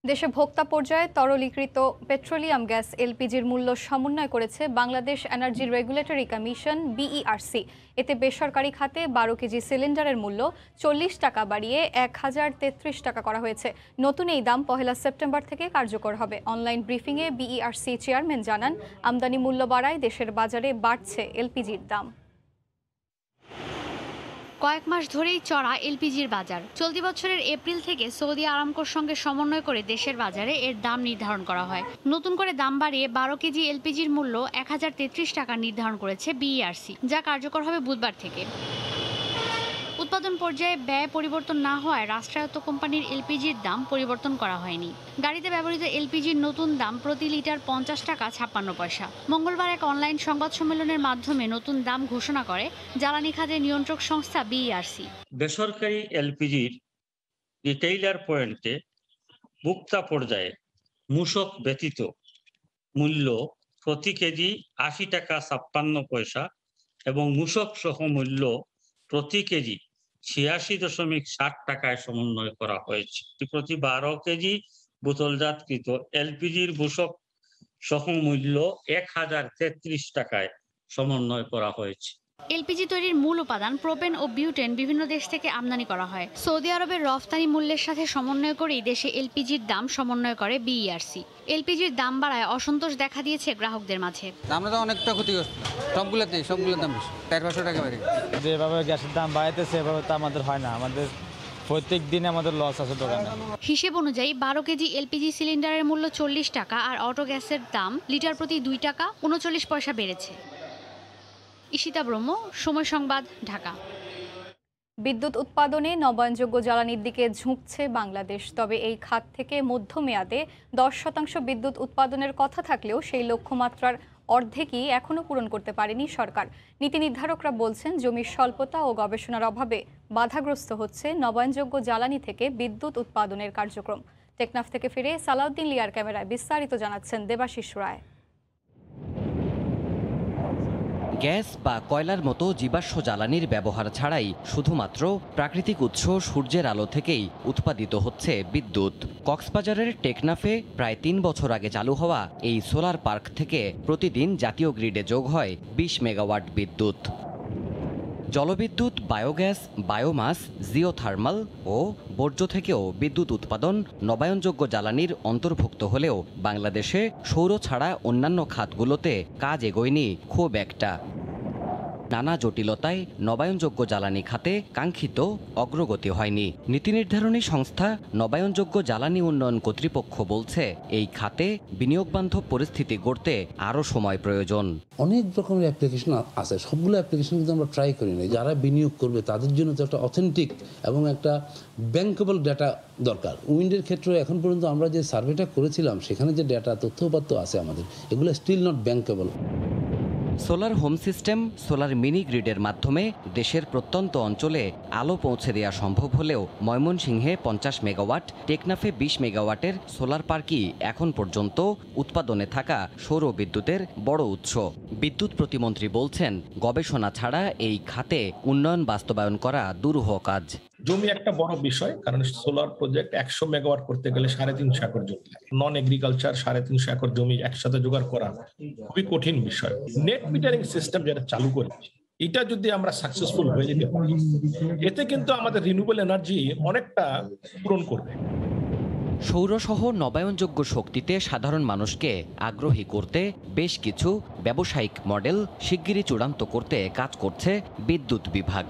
দেশে ভোক্তা পর্যায়ে তরলীকৃত পেট্রোলিয়াম গ্যাস এলপিজির মূল্য সমন্বয় করেছে Bangladesh energy regulatory commission, BERC. এতে বেসরকারি খাতে 12 কেজি সিলিন্ডারের মূল্য 40 টাকা বাড়িয়ে 1033 টাকা করা হয়েছে। নতুন এই দাম 1 সেপ্টেম্বর থেকে কার্যকর হবে। অনলাইন ব্রিফিংয়ে বিইআরসি চেয়ারম্যান জানান আমদানি মূল্য বাড়ায় দেশের বাজারে বাড়ছে এলপিজির দাম। কয়েক মাস ধরেই চড়া এলপিজির বাজার। চলতি বছরের এপ্রিল থেকে সৌদি আরামকোর সঙ্গে সমন্বয় করে দেশের বাজারে এর দাম নির্ধারণ করা হয়। নতুন করে দাম বাড়িয়ে 12 কেজি এলপিজির মূল্য 1033 টাকা নির্ধারণ করেছে বিইআরসি, যা কার্যকর হবে বুধবার থেকে। উৎপাদন পর্যায়ে ব্যয় পরিবর্তন না হওয়ায় রাষ্ট্রায়ত্ত কোম্পানির এলপিজির দাম পরিবর্তন করা হয়নি। গাড়িতে ব্যবহৃত এলপিজির নতুন দাম প্রতি লিটার 50 টাকা 56 পয়সা। মঙ্গলবার এক অনলাইন সংবাদ সম্মেলনের মাধ্যমে নতুন দাম ঘোষণা করে জ্বালানি খাতের নিয়ন্ত্রক সংস্থা বিইআরসি। বেসরকারি এলপিজির রিটেইলার পয়েন্টে ভোক্তা পর্যায়ে মূসক ব্যতীত মূল্য প্রতি কেজি 80 টাকা 56 পয়সা এবং মূসক সহ মূল্য প্রতি কেজি 86.60 টাকায় সমন্বয় করা হয়েছে। প্রতি 12 কেজি বোতলজাতকৃত এলপিজির মূসক সহ মূল্য 1033 টাকায় সমন্বয় করা হয়েছে। এলপিজি তৈরির মূল উপাদান প্রোপেন ও বিউটেন বিভিন্ন দেশ থেকে আমদানি করা হয়। সৌদি আরবের রফতানি মূল্যের সাথে সমন্বয় করেই দেশে এলপিজির দাম সমন্বয় করে বিইআরসি। এলপিজির দাম বাড়ায় অসন্তোষ দেখা দিয়েছে গ্রাহকদের মাঝে। আমরা তো অনেকটা ক্ষতিগ্রস্ত, সবগুলোর দাম বেশি, 100 টাকা বেড়ে গেছে। যেভাবে গ্যাসের দাম বাড়াইতেছে এভাবে তো আমাদের হয় না, আমাদের প্রত্যেক দিন আমাদের লস আছে দোকানে। হিসেব অনুযায়ী 12 কেজি এলপিজি সিলিন্ডারের মূল্য 40 টাকা আর অটো গ্যাসের দাম লিটার প্রতি 2 টাকা 39 পয়সা বেড়েছে। ঈশিতা ব্রহ্ম, সময় সংবাদ, ঢাকা। বিদ্যুৎ উৎপাদনে নবায়নযোগ্য জ্বালানির দিকে ঝুঁকছে বাংলাদেশ। তবে এই খাত থেকে মধ্যমেয়াদে 10% বিদ্যুৎ উৎপাদনের কথা থাকলেও সেই লক্ষ্যমাত্রার অর্ধেকই এখনও পূরণ করতে পারেনি সরকার। নীতি নির্ধারকরা বলছেন, জমির স্বল্পতা ও গবেষণার অভাবে বাধাগ্রস্ত হচ্ছে নবায়নযোগ্য জ্বালানি থেকে বিদ্যুৎ উৎপাদনের কার্যক্রম। টেকনাফ থেকে ফিরে সালাউদ্দিন লিয়ার ক্যামেরায় বিস্তারিত জানাচ্ছেন দেবাশিস রায়। গ্যাস বা কয়লার মতো জীবাশ্ম জ্বালানির ব্যবহার ছাড়াই শুধুমাত্র প্রাকৃতিক উৎস সূর্যের আলো থেকেই উৎপাদিত হচ্ছে বিদ্যুৎ। কক্সবাজারের টেকনাফে প্রায় 3 বছর আগে চালু হওয়া এই সোলার পার্ক থেকে প্রতিদিন জাতীয় গ্রিডে যোগ হয় 20 মেগাওয়াট বিদ্যুৎ। জলবিদ্যুৎ, বায়োগ্যাস, বায়োমাস, জিওথার্মাল ও বর্জ্য থেকেও বিদ্যুৎ উৎপাদন নবায়নযোগ্য জ্বালানির অন্তর্ভুক্ত হলেও বাংলাদেশে সৌর ছাড়া অন্যান্য খাতগুলোতে কাজ এগোয়নি খুব একটা। নানা জটিলতায় নবায়নযোগ্য জ্বালানি খাতে কাঙ্ক্ষিত অগ্রগতি হয়নি। নীতি নির্ধারণী সংস্থা নবায়নযোগ্য জ্বালানি উন্নয়ন কর্তৃপক্ষ বলছে, এই খাতে বিনিয়োগবান্ধব পরিস্থিতি গড়তে আরও সময় প্রয়োজন। অনেক রকমের অ্যাপ্লিকেশন আছে, সবগুলো অ্যাপ্লিকেশন কিন্তু আমরা ট্রাই করি না। যারা বিনিয়োগ করবে তাদের জন্য তো একটা অথেন্টিক এবং একটা ব্যাংকেবল ডাটা দরকার। উইন্ডের ক্ষেত্রে এখন পর্যন্ত আমরা যে সার্ভেটা করেছিলাম সেখানে যে ডাটা তথ্যপাত্র আছে আমাদের, এগুলো still not bankable. Solar home system, solar mini গ্রিডের মাধ্যমে দেশের প্রত্যন্ত অঞ্চলে আলো পৌঁছে দেওয়া সম্ভব হলেও ময়মনসিংহে 50 মেগাওয়াট, টেকনাফে 20 মেগাওয়াটের সোলার পার্কই এখন পর্যন্ত উৎপাদনে থাকা সৌর বিদ্যুতের বড় উৎস। বিদ্যুৎ প্রতিমন্ত্রী বলছেন, গবেষণা ছাড়া এই খাতে উন্নয়ন বাস্তবায়ন করা দুরূহ কাজ। জমি একটা বড় বিষয়, কারণ সোলার প্রজেক্ট 100 মেগাওয়াট করতে গেলে 350 একর জমি লাগে। নন এগ্রিকালচার 350 একর জমি একসাথে জোগাড় করা খুবই কঠিন বিষয়। নেট মিটারিং সিস্টেম যেটা চালু করেছি, এটা যদি আমরা সাকসেসফুল হয়ে যেতে পারি, এতে কিন্তু আমাদের রিনিউয়েবল এনার্জি অনেকটা পূরণ করবে। সৌরসহ নবায়নযোগ্য শক্তিতে সাধারণ মানুষকে আগ্রহী করতে বেশ কিছু ব্যবসায়িক মডেল শিগগিরই চূড়ান্ত করতে কাজ করছে বিদ্যুৎ বিভাগ।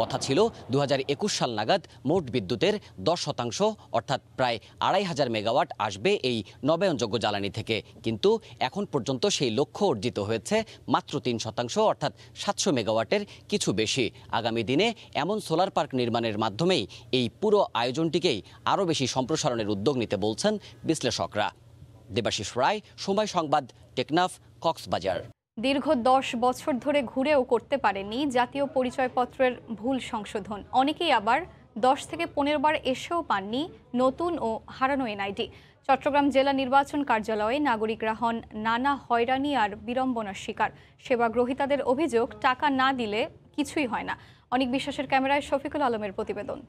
কথা ছিল 2021 সাল নাগাদ মোট বিদ্যুতের 10% অর্থাৎ প্রায় 2500 মেগাওয়াট আসবে এই নবায়নযোগ্য জ্বালানি থেকে, কিন্তু এখন পর্যন্ত সেই লক্ষ্য অর্জিত হয়েছে মাত্র 3% অর্থাৎ 700 মেগাওয়াটের কিছু বেশি। আগামী দিনে এমন সোলার পার্ক নির্মাণের মাধ্যমেই এই পুরো আয়োজনটিকেই আরও বেশি সম্প্রসারণের উদ্যোগ নিতে বলছেন বিশ্লেষকরা। দেবাশিস রায়, সময় সংবাদ, টেকনাফ, কক্সবাজার। দীর্ঘ 10 বছর ধরে ঘুরেও করতে পারেনি জাতীয় পরিচয়পত্রের ভুল সংশোধন। অনেকেই আবার 10 থেকে 15 বার এসেও পাননি নতুন ও হারানো এনআইডি। চট্টগ্রাম জেলা নির্বাচন কার্যালয়ে নাগরিকরা হন নানা হয়রানি আর বিড়ম্বনার শিকার। সেবা গ্রহীতাদের অভিযোগ, টাকা না দিলে কিছুই হয় না। অনেক বিশ্বাসের ক্যামেরায় শফিকুল আলমের প্রতিবেদন।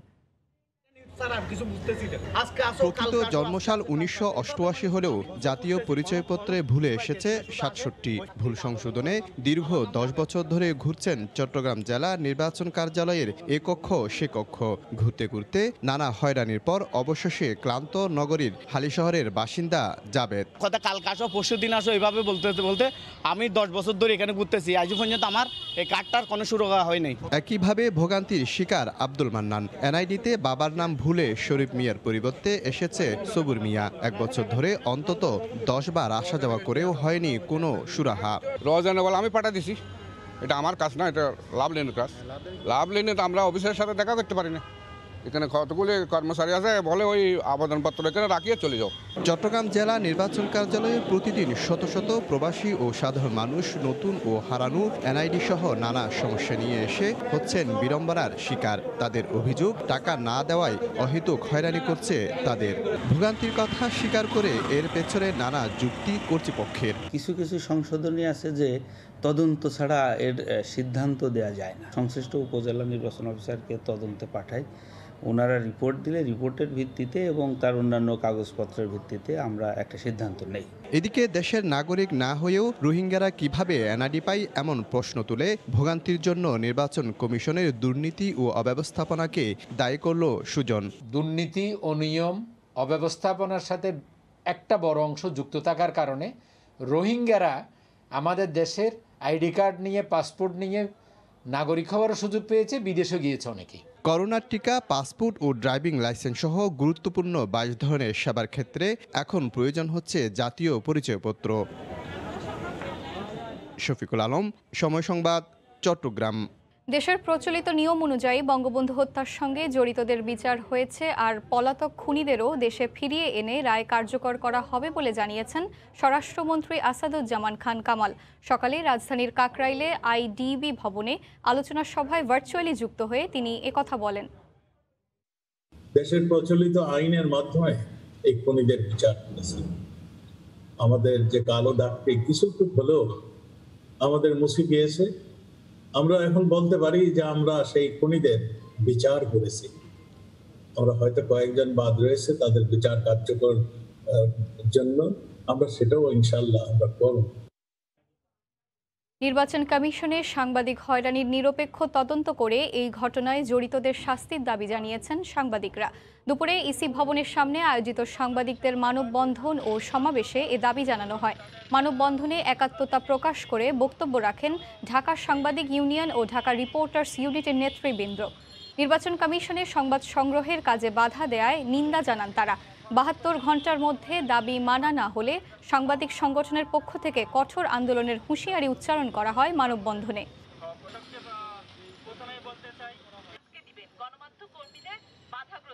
প্রকৃত জন্মসাল 1988 হলেও জাতীয় পরিচয়পত্রে ভুলে এসেছে 67। ভুল সংশোধনে দীর্ঘ 10 বছর ধরে ঘুরছেন চট্টগ্রাম জেলা নির্বাচন কার্যালয়ের এ কক্ষ সে কক্ষ। ঘুরতে ঘুরতে নানা হয়রানির পর অবশেষে ক্লান্ত নগরীর হালিশহরের বাসিন্দা জাবেদ। কথা কালকে আসো, পরশু দিন আসো, এইভাবে বলতে বলতে আমি 10 বছর ধরে এখানে ঘুরতেছি, আজ পর্যন্ত আমার এই কার্ডটার কোনো সুরক্ষা হয়নি। একইভাবে ভোগান্তির শিকার আব্দুল মান্নান। এনআইডিতে বাবার নাম ভুলে শরীফ মিয়ার পরিবর্তে এসেছে সবুর মিয়া। 1 বছর ধরে অন্তত 10 বার আসা যাওয়া করেও হয়নি কোনো সুরাহা। রোজানা বলে আমি পাঠা দিছি, এটা আমার কাজ না, এটা লাভ লেনের কাজ। লাভ লেনে তো আমরা অফিসের সাথে দেখা করতে পারি না। এখানে কতগুলি কর্মচারী আছে, বলে ওই আবেদনপত্র এখানে রাখিয়ে চলে যাও। চট্টগ্রাম জেলা নির্বাচন কার্যালয়ে প্রতিদিন শত শত প্রবাসী ও সাধারণ মানুষ নতুন ও হারানো এনআইডি সহ নানা সমস্যা নিয়ে এসে হচ্ছেন বিড়ম্বনার শিকার। তাদের অভিযোগ, টাকা না দেওয়ায় অহেতুক হয়রানি করছে তাদের। ভোগান্তির কথা স্বীকার করে এর পেছনে নানা যুক্তি কর্তৃপক্ষের। কিছু কিছু সংশোধনী আছে যে তদন্ত ছাড়া এর সিদ্ধান্ত দেওয়া যায় না। সংশ্লিষ্ট উপজেলা নির্বাচন অফিসারকে তদন্তে পাঠায়, ওনারা রিপোর্ট দিলে রিপোর্টের ভিত্তিতে এবং তার অন্যান্য কাগজপত্রের ভিত্তিতে আমরা একটা সিদ্ধান্ত নেই। এদিকে দেশের নাগরিক না হয়েও রোহিঙ্গারা কিভাবে এনআইডি পায় এমন প্রশ্ন তুলে ভোগান্তির জন্য নির্বাচন কমিশনের দুর্নীতি ও অব্যবস্থাপনাকে দায়ী করল সুজন। দুর্নীতি, অনিয়ম, অব্যবস্থাপনার সাথে একটা বড় অংশ যুক্ত থাকার কারণে রোহিঙ্গারা আমাদের দেশের আইডি কার্ড নিয়ে, পাসপোর্ট নিয়ে নাগরিক হওয়ার সুযোগ পেয়েছে, বিদেশে গিয়েছে অনেকেই। করোনার টিকা, পাসপোর্ট ও ড্রাইভিং লাইসেন্স সহ গুরুত্বপূর্ণ 22 ধরনের সেবার ক্ষেত্রে এখন প্রয়োজন হচ্ছে জাতীয় পরিচয়পত্র। শফিকুল আলম, সময় সংবাদ, চট্টগ্রাম। দেশের প্রচলিত নিয়ম অনুযায়ী বঙ্গবন্ধু হত্যার সঙ্গে জড়িতদের বিচার হয়েছে, আর পলাতক খুনিদেরও দেশে ফিরিয়ে এনে রায় কার্যকর করা হবে বলে জানিয়েছেন স্বরাষ্ট্রমন্ত্রী আসাদুজ্জামান খান কামাল। সকালে রাজধানীর কাকরাইলে আইডিবি ভবনে আলোচনা সভায় ভার্চুয়ালি যুক্ত হয়ে তিনি একথা বলেন। দেশের প্রচলিত আইনের মাধ্যমে এই খুনিদের বিচার করেছে। আমাদের যে কালো দাগকে কিছু হলেও আমাদের মুছে গিয়েছে। আমরা এখন বলতে পারি যে আমরা সেই খুনিদের বিচার করেছি। আমরা হয়তো কয়েকজন বাদ রয়েছে, তাদের বিচার কার্যকর জন্য আমরা সেটাও ইনশাআল্লাহ আমরা করব। নির্বাচন কমিশনে সাংবাদিক হয়রানির নিরপেক্ষ তদন্ত করে এই ঘটনায় জড়িতদের শাস্তির দাবি জানিয়েছেন সাংবাদিকরা। দুপুরে ইসি ভবনের সামনে আয়োজিত সাংবাদিকদের মানববন্ধন ও সমাবেশে এ দাবি জানানো হয়। মানববন্ধনে একাত্মতা প্রকাশ করে বক্তব্য রাখেন ঢাকা সাংবাদিক ইউনিয়ন ও ঢাকা রিপোর্টার্স ইউনিটের নেতৃবৃন্দ। নির্বাচন কমিশনের সংবাদ সংগ্রহের কাজে বাধা দেয়ায় নিন্দা জানান তারা। 72 ঘন্টার মধ্যে দাবি মানা না হলে সাংবাদিক সংগঠনের পক্ষ থেকে কঠোর আন্দোলনের হুঁশিয়ারি উচ্চারণ করা হয় মানববন্ধনে।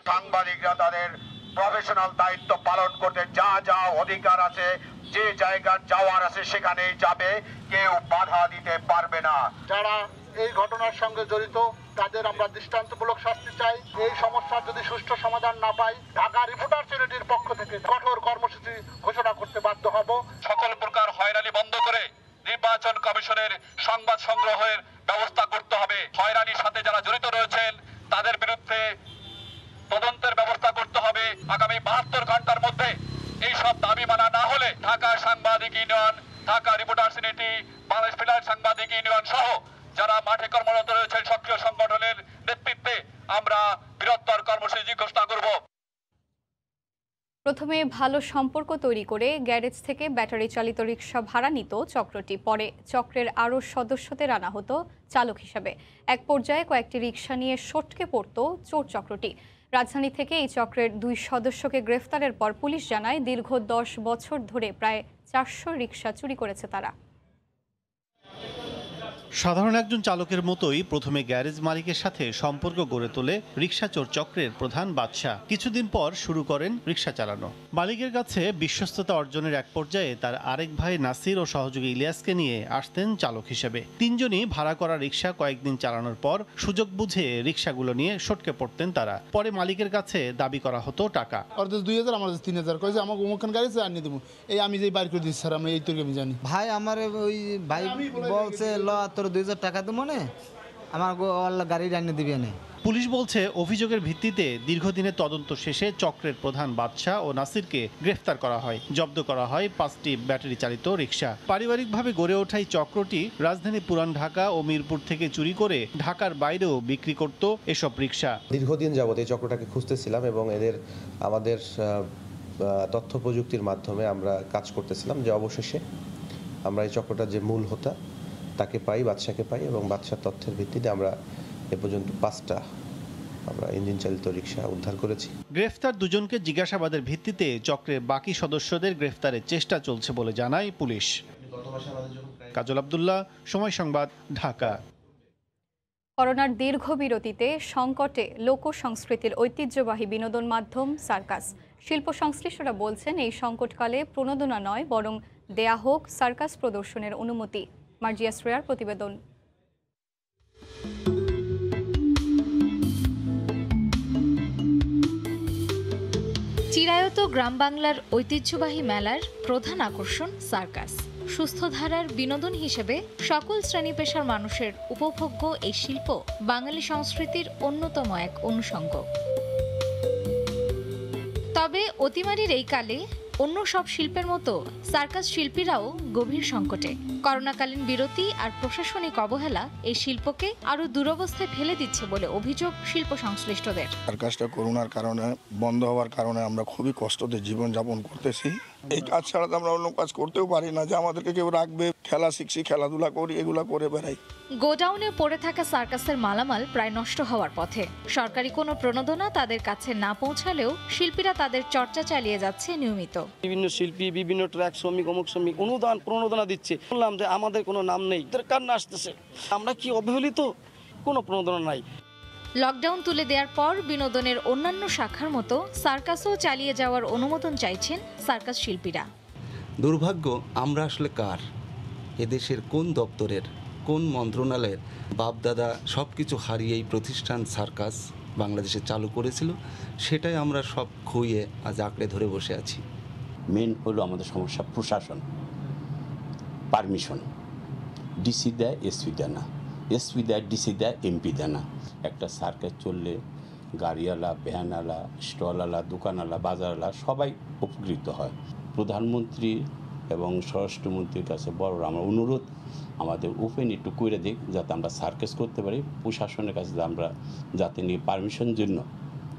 সাংবাদিকরা তাদের প্রফেশনাল দায়িত্ব পালন করতে যা যা অধিকার আছে, যে জায়গার যাওয়ার আছে সেখানেই যাবে, কেউ বাধা দিতে পারবে না। যারা এই ঘটনার সঙ্গে জড়িত তাদের আমরা দৃষ্টান্তমূলক শাস্তি চাই। এই সমস্যার যদি সুষ্ঠু সমাধান না পাই, ঢাকা রিপোর্টার্স ইউনিটির পক্ষ থেকে কঠোর কর্মসূচি ঘোষণা করতে বাধ্য হব। সকল প্রকার হয়রানি বন্ধ করে নির্বাচন কমিশনের সংবাদ সংগ্রহের ব্যবস্থা করতে হবে। হয়রানির সাথে যারা জড়িত রয়েছেন তাদের বিরুদ্ধে তদন্তের ব্যবস্থা করতে হবে। আগামী 72 ঘন্টার মধ্যে এই সব দাবি মানা না হলে ঢাকা সাংবাদিক union, Dhaka reporters unity, Bangladesh freelance সাংবাদিক ইউনিয়ন সহ যারা মাঠে কর্মরত রয়েছেন সক্রিয় সংগঠনের নেতৃত্বে আমরা বৃহত্তর কর্মসূচি ঘোষণা করব। প্রথমে ভালো সম্পর্ক তৈরি করে গ্যারেজ থেকে ব্যাটারি চালিত রিকশা ভাড়া নিত চক্রটি। পরে চক্রের আরও সদস্যদের আনা হতো চালক হিসাবে। এক পর্যায়ে কয়েকটি রিকশা নিয়ে সটকে পড়ত চোর চক্রটি। রাজধানী থেকে এই চক্রের 2 সদস্যকে গ্রেফতারের পর পুলিশ জানায় দীর্ঘ 10 বছর ধরে প্রায় 400 রিকশা চুরি করেছে তারা। সাধারণ একজন চালকের মতোই প্রথমে গ্যারেজ মালিকের সাথে সম্পর্ক গড়ে তোলে রিকশা চোর চক্রের প্রধান বাদশা। কিছুদিন পর শুরু করেন রিকশা চালানো। মালিকের কাছে বিশ্বস্ততা অর্জনের এক পর্যায়ে তার আরেক ভাই নাসির ও সহযোগী ইলিয়াসকে নিয়ে আসতেন চালক হিসেবে। তিনজনই ভাড়া করা রিকশা কয়েকদিন চালানোর পর সুযোগ বুঝে রিকশাগুলো নিয়ে সটকে পড়তেন তারা। পরে মালিকের কাছে দাবি করা হতো টাকা। 2000 আমার 3000 কয়েছে আমাকে অমুকখান গাড়ি আনিয়ে দেবো, এই আমি যে বাইর করে দিচ্ছি স্যার, আমি এই তৈরি আমি জানি। ভাই আমার ওই ভাই বলছে ল তোর 2000 টাকা তো মনে আমার গাড়ি আনিয়ে দিবি না। পুলিশ বলছে অভিযোগের ভিত্তিতে দীর্ঘদিনের তদন্ত শেষে চক্রের প্রধান বাদশা ও নাসিরকে গ্রেফতার করা হয়। জব্দ করা হয় 5টি ব্যাটারি চালিত রিকশা। পারিবারিকভাবে গড়ে ওঠা এই চক্রটি রাজধানী পুরান ঢাকা ও মিরপুর থেকে চুরি করে ঢাকার বাইরেও বিক্রি করত এসব রিকশা। দীর্ঘদিন যাবত এই চক্রটাকে খুঁজতেছিলাম এবং আমাদের তথ্য প্রযুক্তির মাধ্যমে আমরা কাজ করতেছিলাম যে অবশেষে আমরা এই চক্রটার যে মূল হোতা তাকে পাই, বাদশাকে পাই, এবং বাদশার তথ্যের ভিত্তিতে আমরা এ পর্যন্ত 5টা আমরা ইঞ্জিন চালিত রিকশা উদ্ধার করেছি। গ্রেফতার দুজনকে জিজ্ঞাসাবাদের ভিত্তিতে চক্রের বাকি সদস্যদের গ্রেফতারের চেষ্টা চলছে বলে জানায় পুলিশ। কাজল আব্দুল্লাহ, সময় সংবাদ, ঢাকা। করোনার দীর্ঘ বিরতিতে সংকটে লোক সংস্কৃতির ঐতিহ্যবাহী বিনোদন মাধ্যম সার্কাস। শিল্প সংশ্লিষ্টরা বলছেন, এই সংকটকালে প্রণোদনা নয়, বরং দেয়া হোক সার্কাস প্রদর্শনের অনুমতি। মার্জিয়া শ্রেয়ার প্রতিবেদন। চিরায়ত গ্রাম বাংলার ঐতিহ্যবাহী মেলার প্রধান আকর্ষণ সার্কাস। সুস্থ ধারার বিনোদন হিসেবে সকল শ্রেণী পেশার মানুষের উপভোগ্য এই শিল্প বাঙালি সংস্কৃতির অন্যতম এক অনুষঙ্গ। তবে অতিমারির এই কালে অন্য সব শিল্পের মতো সার্কাস শিল্পীরাও গভীর সংকটে। করোনাকালীন বিরতি আর প্রশাসনিক অবহেলা এই শিল্পকে আরো দুরবস্থায় ফেলে দিচ্ছে বলে অভিযোগ শিল্প সংশ্লিষ্টদের। সার্কাসটা করোনার কারণে বন্ধ হওয়ার কারণে আমরা খুবই কষ্টতে জীবনযাপন করতেছি। এই কাজ ছাড়া তো আমরা অন্য কাজ করতেও পারি না, যে আমাদেরকে কেউ রাখবে, খেলা শিখছি, খেলাধুলা করি, এগুলা করে বেড়াই। গোডাউনে পড়ে থাকা সার্কাসের মালামাল প্রায় নষ্ট হওয়ার পথে। সরকারি কোনো প্রণোদনা তাদের কাছে না পৌঁছালেও শিল্পীরা তাদের চর্চা চালিয়ে যাচ্ছে নিয়মিত। বিভিন্ন শিল্পী, বিভিন্ন ট্র্যাক শ্রমিক, অমুক শ্রমিক অনুদান প্রণোদনা দিচ্ছে, বললাম যে আমাদের কোনো নাম নেই, কান্না আসতেছে, আমরা কি অবহেলিত? কোনো প্রণোদনা নাই। লকডাউন তুলে দেওয়ার পর বিনোদনের অন্যান্য শাখার মতো সার্কাসও চালিয়ে যাওয়ার অনুমোদন চাইছেন সার্কাস শিল্পীরা। দুর্ভাগ্য, আমরা আসলে কার, এদেশের কোন দপ্তরের, কোন মন্ত্রণালয়ের বাপদাদা সব কিছু হারিয়ে এই প্রতিষ্ঠান সার্কাস বাংলাদেশে চালু করেছিল, সেটাই আমরা সব খুইয়ে আজ আঁকড়ে ধরে বসে আছি। মেন হলো আমাদের সমস্যা প্রশাসন, পারমিশন। ডিসি দেয়, এসপি দেয় না, এসপি দেয়, ডিসি দেয়, এমপি দেয় না। একটা সার্কাস চললে গাড়িওয়ালা, ভ্যানওয়ালা, স্টলওয়ালা, দোকানওয়ালা, বাজারওয়ালা সবাই উপকৃত হয়। প্রধানমন্ত্রী এবং স্বরাষ্ট্রমন্ত্রীর কাছে বড় আমার অনুরোধ, আমাদের ওপেন একটু করে দিক, যাতে আমরা সার্কাস করতে পারি। প্রশাসনের কাছে আমরা যাতে নিয়ে পারমিশন জন্য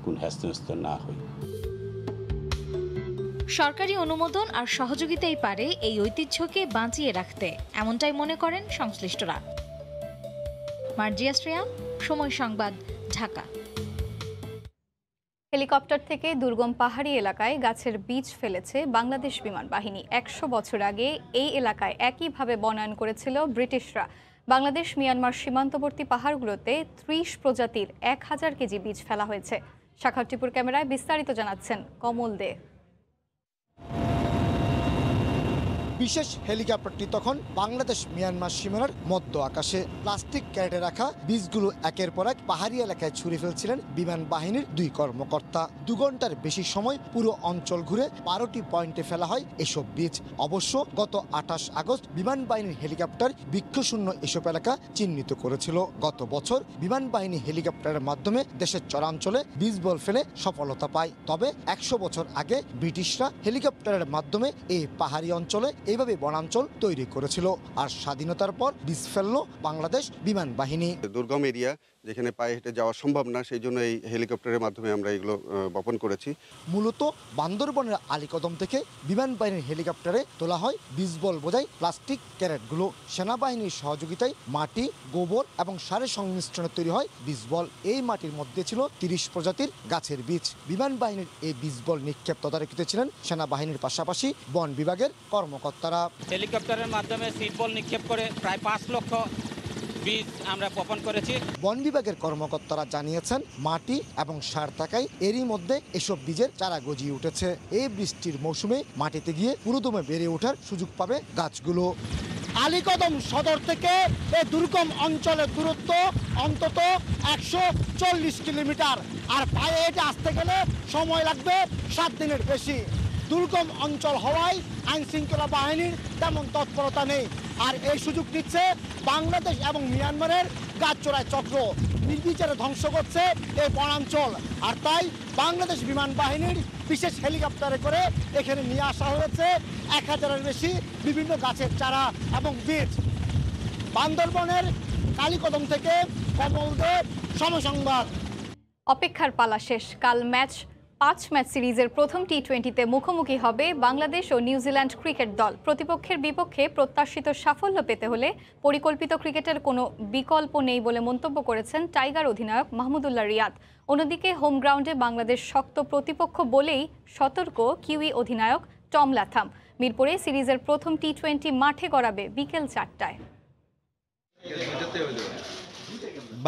কোন হ্যাস্ত না হই। সরকারি অনুমোদন আর সহযোগিতাই পারে এই ঐতিহ্যকে বাঁচিয়ে রাখতে, এমনটাই মনে করেন সংশ্লিষ্টরা। মার্জিয়া শ্রেয়া, সময় সংবাদ, ঢাকা। হেলিকপ্টার থেকে দুর্গম পাহাড়ি এলাকায় গাছের বীজ ফেলেছে বাংলাদেশ বিমান বাহিনী। 100 বছর আগে এই এলাকায় একইভাবে বনায়ন করেছিল ব্রিটিশরা। বাংলাদেশ মিয়ানমার সীমান্তবর্তী পাহাড়গুলোতে 30 প্রজাতির 1000 কেজি বীজ ফেলা হয়েছে। শাখার টিপুর ক্যামেরায় বিস্তারিত জানাচ্ছেন কমল দে। বিশেষ হেলিকপ্টারটি তখন বাংলাদেশ মিয়ানমার সীমানার মধ্য আকাশে। প্লাস্টিক ক্যারেটে রাখা বীজগুলো একের পর এক পাহাড়ি এলাকায় ছুড়ে ফেলছিলেন বিমান বাহিনীর 2 কর্মকর্তা। 2 ঘন্টার বেশি সময় পুরো অঞ্চল ঘুরে 12টি পয়েন্টে ফেলা হয় এসব বীজ। অবশ্য গত 28 আগস্ট বিমান বাহিনীর হেলিকপ্টার বৃক্ষশূন্য এসব এলাকা চিহ্নিত করেছিল। গত বছর বিমান বাহিনী হেলিকপ্টারের মাধ্যমে দেশের চরাঞ্চলে বীজ বল ফেলে সফলতা পায়। তবে 100 বছর আগে ব্রিটিশরা হেলিকপ্টারের মাধ্যমে এই পাহাড়ি অঞ্চলে এইভাবে বনাঞ্চল তৈরি করেছিল। আর স্বাধীনতার পর বীজ ফেললো বাংলাদেশ বিমান বাহিনী। দুর্গম এরিয়া, যেখানে পায়ে হেঁটে যাওয়া সম্ভব না, সেই জন্য এই হেলিকপ্টারের মাধ্যমে আমরা এগুলো বপন করেছি। মূলত বান্দরবনের আলীকদম থেকে বিমান বাহিনীর হেলিকপ্টারে তোলা হয় বীজ বল বোঝাই প্লাস্টিক ক্যারেটগুলো। সেনাবাহিনীর সহযোগিতায় মাটি, গোবর এবং সারের সংমিশ্রণে তৈরি হয় বীজ বল। এই মাটির মধ্যে ছিল 30 প্রজাতির গাছের বীজ। বিমান বাহিনীর এই বীজ বল নিক্ষেপ তদারকিতে ছিলেন সেনাবাহিনীর পাশাপাশি বন বিভাগের কর্মকর্তারা। হেলিকপ্টারের মাধ্যমে সিড বল নিক্ষেপ করে প্রায় 5 লক্ষ বীজ আমরা বপন করেছি। বন বিভাগের কর্মকর্তারা জানিয়েছেন, মাটি এবং সার থাকায় এরই মধ্যে এসব বীজের চারা গজিয়ে উঠেছে। এই বৃষ্টির মৌসুমে মাটিতে গিয়ে পুরোদমে বেড়ে ওঠার সুযোগ পাবে গাছগুলো। আলীকদম সদর থেকে এই দুর্গম অঞ্চলের দূরত্ব অন্তত 140 কিলোমিটার, আর পায়ে হেঁটে আসতে গেলে সময় লাগবে 7 দিনের বেশি। দুর্গম অঞ্চল হওয়ায় আইন শৃঙ্খলা বাহিনীর তেমন তৎপরতা নেই। আর এই সুযোগ নিচ্ছে বাংলাদেশ এবং মিয়ানমারের গাছ চোরাই চক্র। নির্বিচারে ধ্বংস করছে এই বনাঞ্চল। আর তাই বাংলাদেশ বিমান বাহিনীর বিশেষ হেলিকপ্টারে করে এখানে নিয়ে আসা হয়েছে 1000-এর বেশি বিভিন্ন গাছের চারা এবং বীজ। বান্দরবনের কালীকদম থেকে কমল দে, সময় সংবাদ। অপেক্ষার পালা শেষ। কাল 5 ম্যাচ সিরিজের প্রথম টি20তে মুখোমুখি হবে বাংলাদেশ ও নিউজিল্যান্ড ক্রিকেট দল। প্রতিপক্ষের বিপক্ষে প্রত্যাশিত সাফল্য পেতে হলে পরিকল্পিত ক্রিকেটের কোনো বিকল্প নেই বলে মন্তব্য করেছেন টাইগার অধিনায়ক মাহমুদুল্লাহ রিয়াদ। অন্যদিকে হোম গ্রাউন্ডে বাংলাদেশ শক্ত প্রতিপক্ষ বলেই সতর্ক কিউই অধিনায়ক টম ল্যাথাম। মিরপুরে সিরিজের প্রথম টি-20 মাঠে গড়াবে বিকেল 4টায়।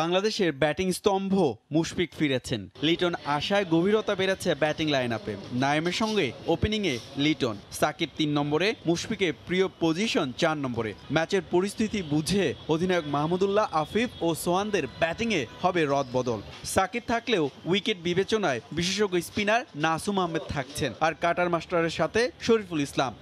বাংলাদেশের ব্যাটিং স্তম্ভ মুশফিক ফিরেছেন। লিটন আশায় গভীরতা বেড়েছে ব্যাটিং লাইন আপে। নাইমের সঙ্গে ওপেনিংয়ে লিটন, সাকিব 3 নম্বরে, মুশফিকের প্রিয় পজিশন 4 নম্বরে। ম্যাচের পরিস্থিতি বুঝে অধিনায়ক মাহমুদুল্লাহ, আফিফ ও সোহানদের ব্যাটিংয়ে হবে রদবদল। সাকিব থাকলেও উইকেট বিবেচনায় বিশেষজ্ঞ স্পিনার নাসুম আহমেদ থাকছেন, আর কাটার মাস্টারের সাথে শরীফুল ইসলাম।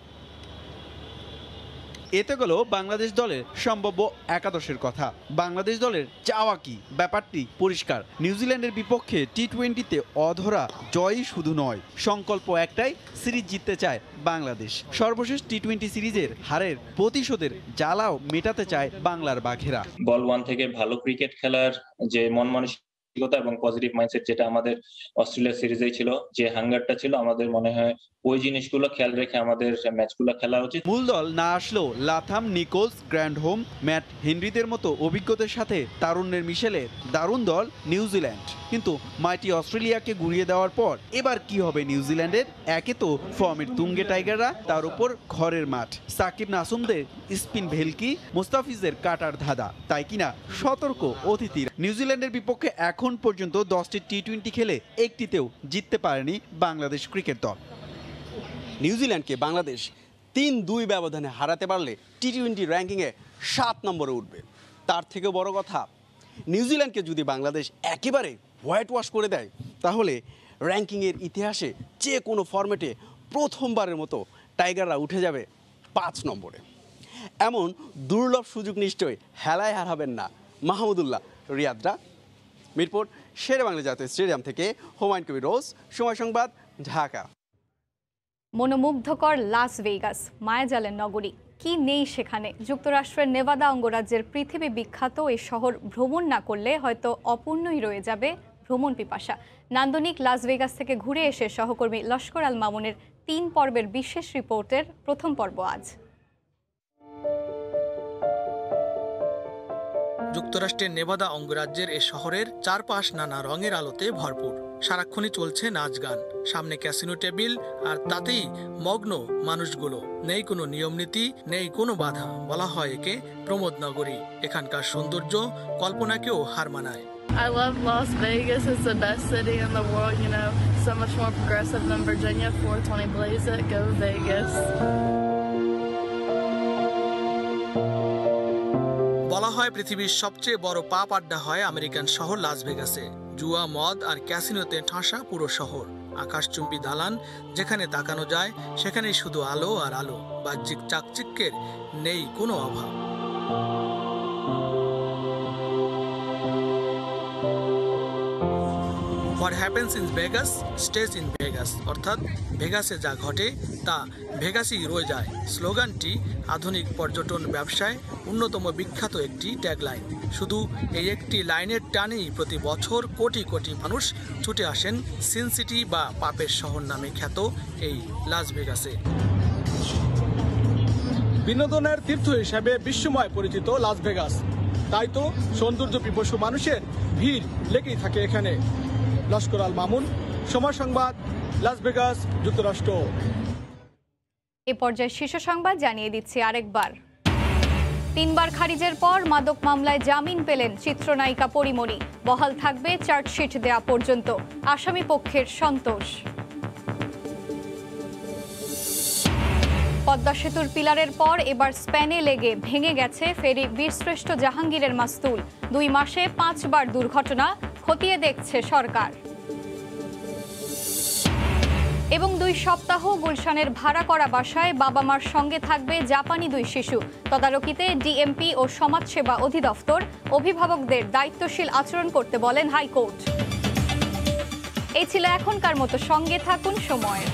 এতে গেল বাংলাদেশ দলের সম্ভাব্য একাদশের কথা। বাংলাদেশ দলের চাওয়া কি? ব্যাপারটি পরিষ্কার। নিউজিল্যান্ডের বিপক্ষে টি-20তে অধরা জয়ই শুধু নয়, সংকল্প একটাই, সিরিজ জিততে চায় বাংলাদেশ। সর্বশেষ টি-20 সিরিজের হারের প্রতিশোধের জ্বালাও মেটাতে চায় বাংলার বাঘেরা। বল 1 থেকে ভালো ক্রিকেট খেলার যে মন মানসিকতা এবং পজিটিভ মাইন্ডসেট, যেটা আমাদের অস্ট্রেলিয়া সিরিজেই ছিল, যে হাঙ্গারটা ছিল, আমাদের মনে হয় ওই জিনিসগুলো খেয়াল রেখে আমাদের ম্যাচগুলো খেলা উচিত। মূল দল না আসলেও লাথাম, নিকোলস, গ্র্যান্ডহোম, ম্যাট হেনরিদের মতো অভিজ্ঞতার সাথে তারুণ্যের মিশেলে দারুণ দল নিউজিল্যান্ড। কিন্তু মাইটি অস্ট্রেলিয়াকে গুড়িয়ে দেওয়ার পর এবার কি হবে নিউজিল্যান্ডের? একে তো ফর্মের তুঙ্গে টাইগাররা, তার উপর ঘরের মাঠ, সাকিব নাসুমদের স্পিন ভেলকি, মুস্তাফিজের কাটার ধাঁধা, তাই কিনা সতর্ক অতিথিরা। নিউজিল্যান্ডের বিপক্ষে এখন পর্যন্ত 10টি টি-20 খেলে একটিতেও জিততে পারেনি বাংলাদেশ ক্রিকেট দল। নিউজিল্যান্ডকে বাংলাদেশ 3-2 ব্যবধানে হারাতে পারলে টি-20 র্যাঙ্কিংয়ে 7 নম্বরে উঠবে। তার থেকে বড় কথা, নিউজিল্যান্ডকে যদি বাংলাদেশ একেবারে হোয়াইট ওয়াশ করে দেয়, তাহলে র্যাঙ্কিংয়ের ইতিহাসে যে কোনো ফরম্যাটে প্রথমবারের মতো টাইগাররা উঠে যাবে 5 নম্বরে। এমন দুর্লভ সুযোগ নিশ্চয়ই হেলায় হারাবেন না মাহমুদুল্লাহ, রিয়াদরা। মিরপুর শেরেবাংলা জাতীয় স্টেডিয়াম থেকে হুমায়ুন কবির রোজ, সময় সংবাদ, ঢাকা। মনোমুগ্ধকর লাস ভেগাস, মায়াজালের নগরী, কি নেই সেখানে? যুক্তরাষ্ট্রের নেভাদা অঙ্গরাজ্যের পৃথিবী বিখ্যাত এই শহর ভ্রমণ না করলে হয়তো অপূর্ণই রয়ে যাবে ভ্রমণ পিপাসা। নান্দনিক লাস ভেগাস থেকে ঘুরে এসে সহকর্মী লস্কর আল মামুনের 3 পর্বের বিশেষ রিপোর্টের প্রথম পর্ব আজ। যুক্তরাষ্ট্রের নেভাদা অঙ্গরাজ্যের এ শহরের চারপাশ নানা রঙের আলোতে ভরপুর। সারাক্ষণই চলছে নাচ গান, সামনে ক্যাসিনো টেবিল, আর তাতেই মগ্ন মানুষগুলো। নেই কোনো নিয়ম নীতি, নেই কোনো বাধা। বলা হয় একে প্রমোদ নগরী। এখানকার সৌন্দর্য কল্পনাকেও হার মানায়। I love Las Vegas. It's the best city in the world, you know, so much more progressive than Virginia. 420 blaze it, go Vegas. বলা হয় পৃথিবীর সবচেয়ে বড় পাপ আড্ডা হয় আমেরিকান শহর লাস ভেগাসে। জুয়া, মদ আর ক্যাসিনোতে ঠাসা পুরো শহর। আকাশচুম্বী দালান, যেখানে তাকানো যায় সেখানেই শুধু আলো আর আলো। বাহ্যিক চাকচিক্যের নেই কোনো অভাব। What happens in Vegas stays in Vegas, অর্থাৎ ভেগাসে যা ঘটে তা ভেগাসই রয়ে যায়। স্লোগানটি আধুনিক পর্যটন ব্যবসায় অন্যতম বিখ্যাত একটি ট্যাগলাইন। শুধু এই একটি লাইনের টানেই প্রতি বছর কোটি কোটি মানুষ ছুটে আসেন সিন সিটি বা পাপের শহর নামে খ্যাত এই লাস ভেগাসে। বিনোদনের তীর্থ হিসেবে বিশ্বময় পরিচিত লাস ভেগাস, তাই তো সৌন্দর্য পিপাসু মানুষের ভিড় লেগেই থাকে এখানে। লস্কর আল মামুন, সময় সংবাদ, লাস ভেগাস, যুক্তরাষ্ট্র। এ পর্যায়ে শীর্ষ সংবাদ জানিয়ে দিচ্ছি আরেকবার। 3 বার খারিজের পর মাদক মামলায় জামিন পেলেন চিত্রনায়িকা পরিমণি। বহাল থাকবে চার্জশিট দেয়া পর্যন্ত, আসামি পক্ষের সন্তোষ। পদ্মা সেতুর পিলারের পর এবার স্প্যানে লেগে ভেঙে গেছে ফেরি বীরশ্রেষ্ঠ জাহাঙ্গীরের মাস্তুল। 2 মাসে 5 বার দুর্ঘটনা, খতিয়ে দেখছে সরকার। এবং 2 সপ্তাহ গুলশানের ভাড়া করা বাসায় বাবা মার সঙ্গে থাকবে জাপানি 2 শিশু। তদারকিতে ডিএমপি ও সমাজসেবা অধিদপ্তর। অভিভাবকদের দায়িত্বশীল আচরণ করতে বলেন হাইকোর্ট। এই ছিল এখনকার মতো, সঙ্গে থাকুন সময়ের।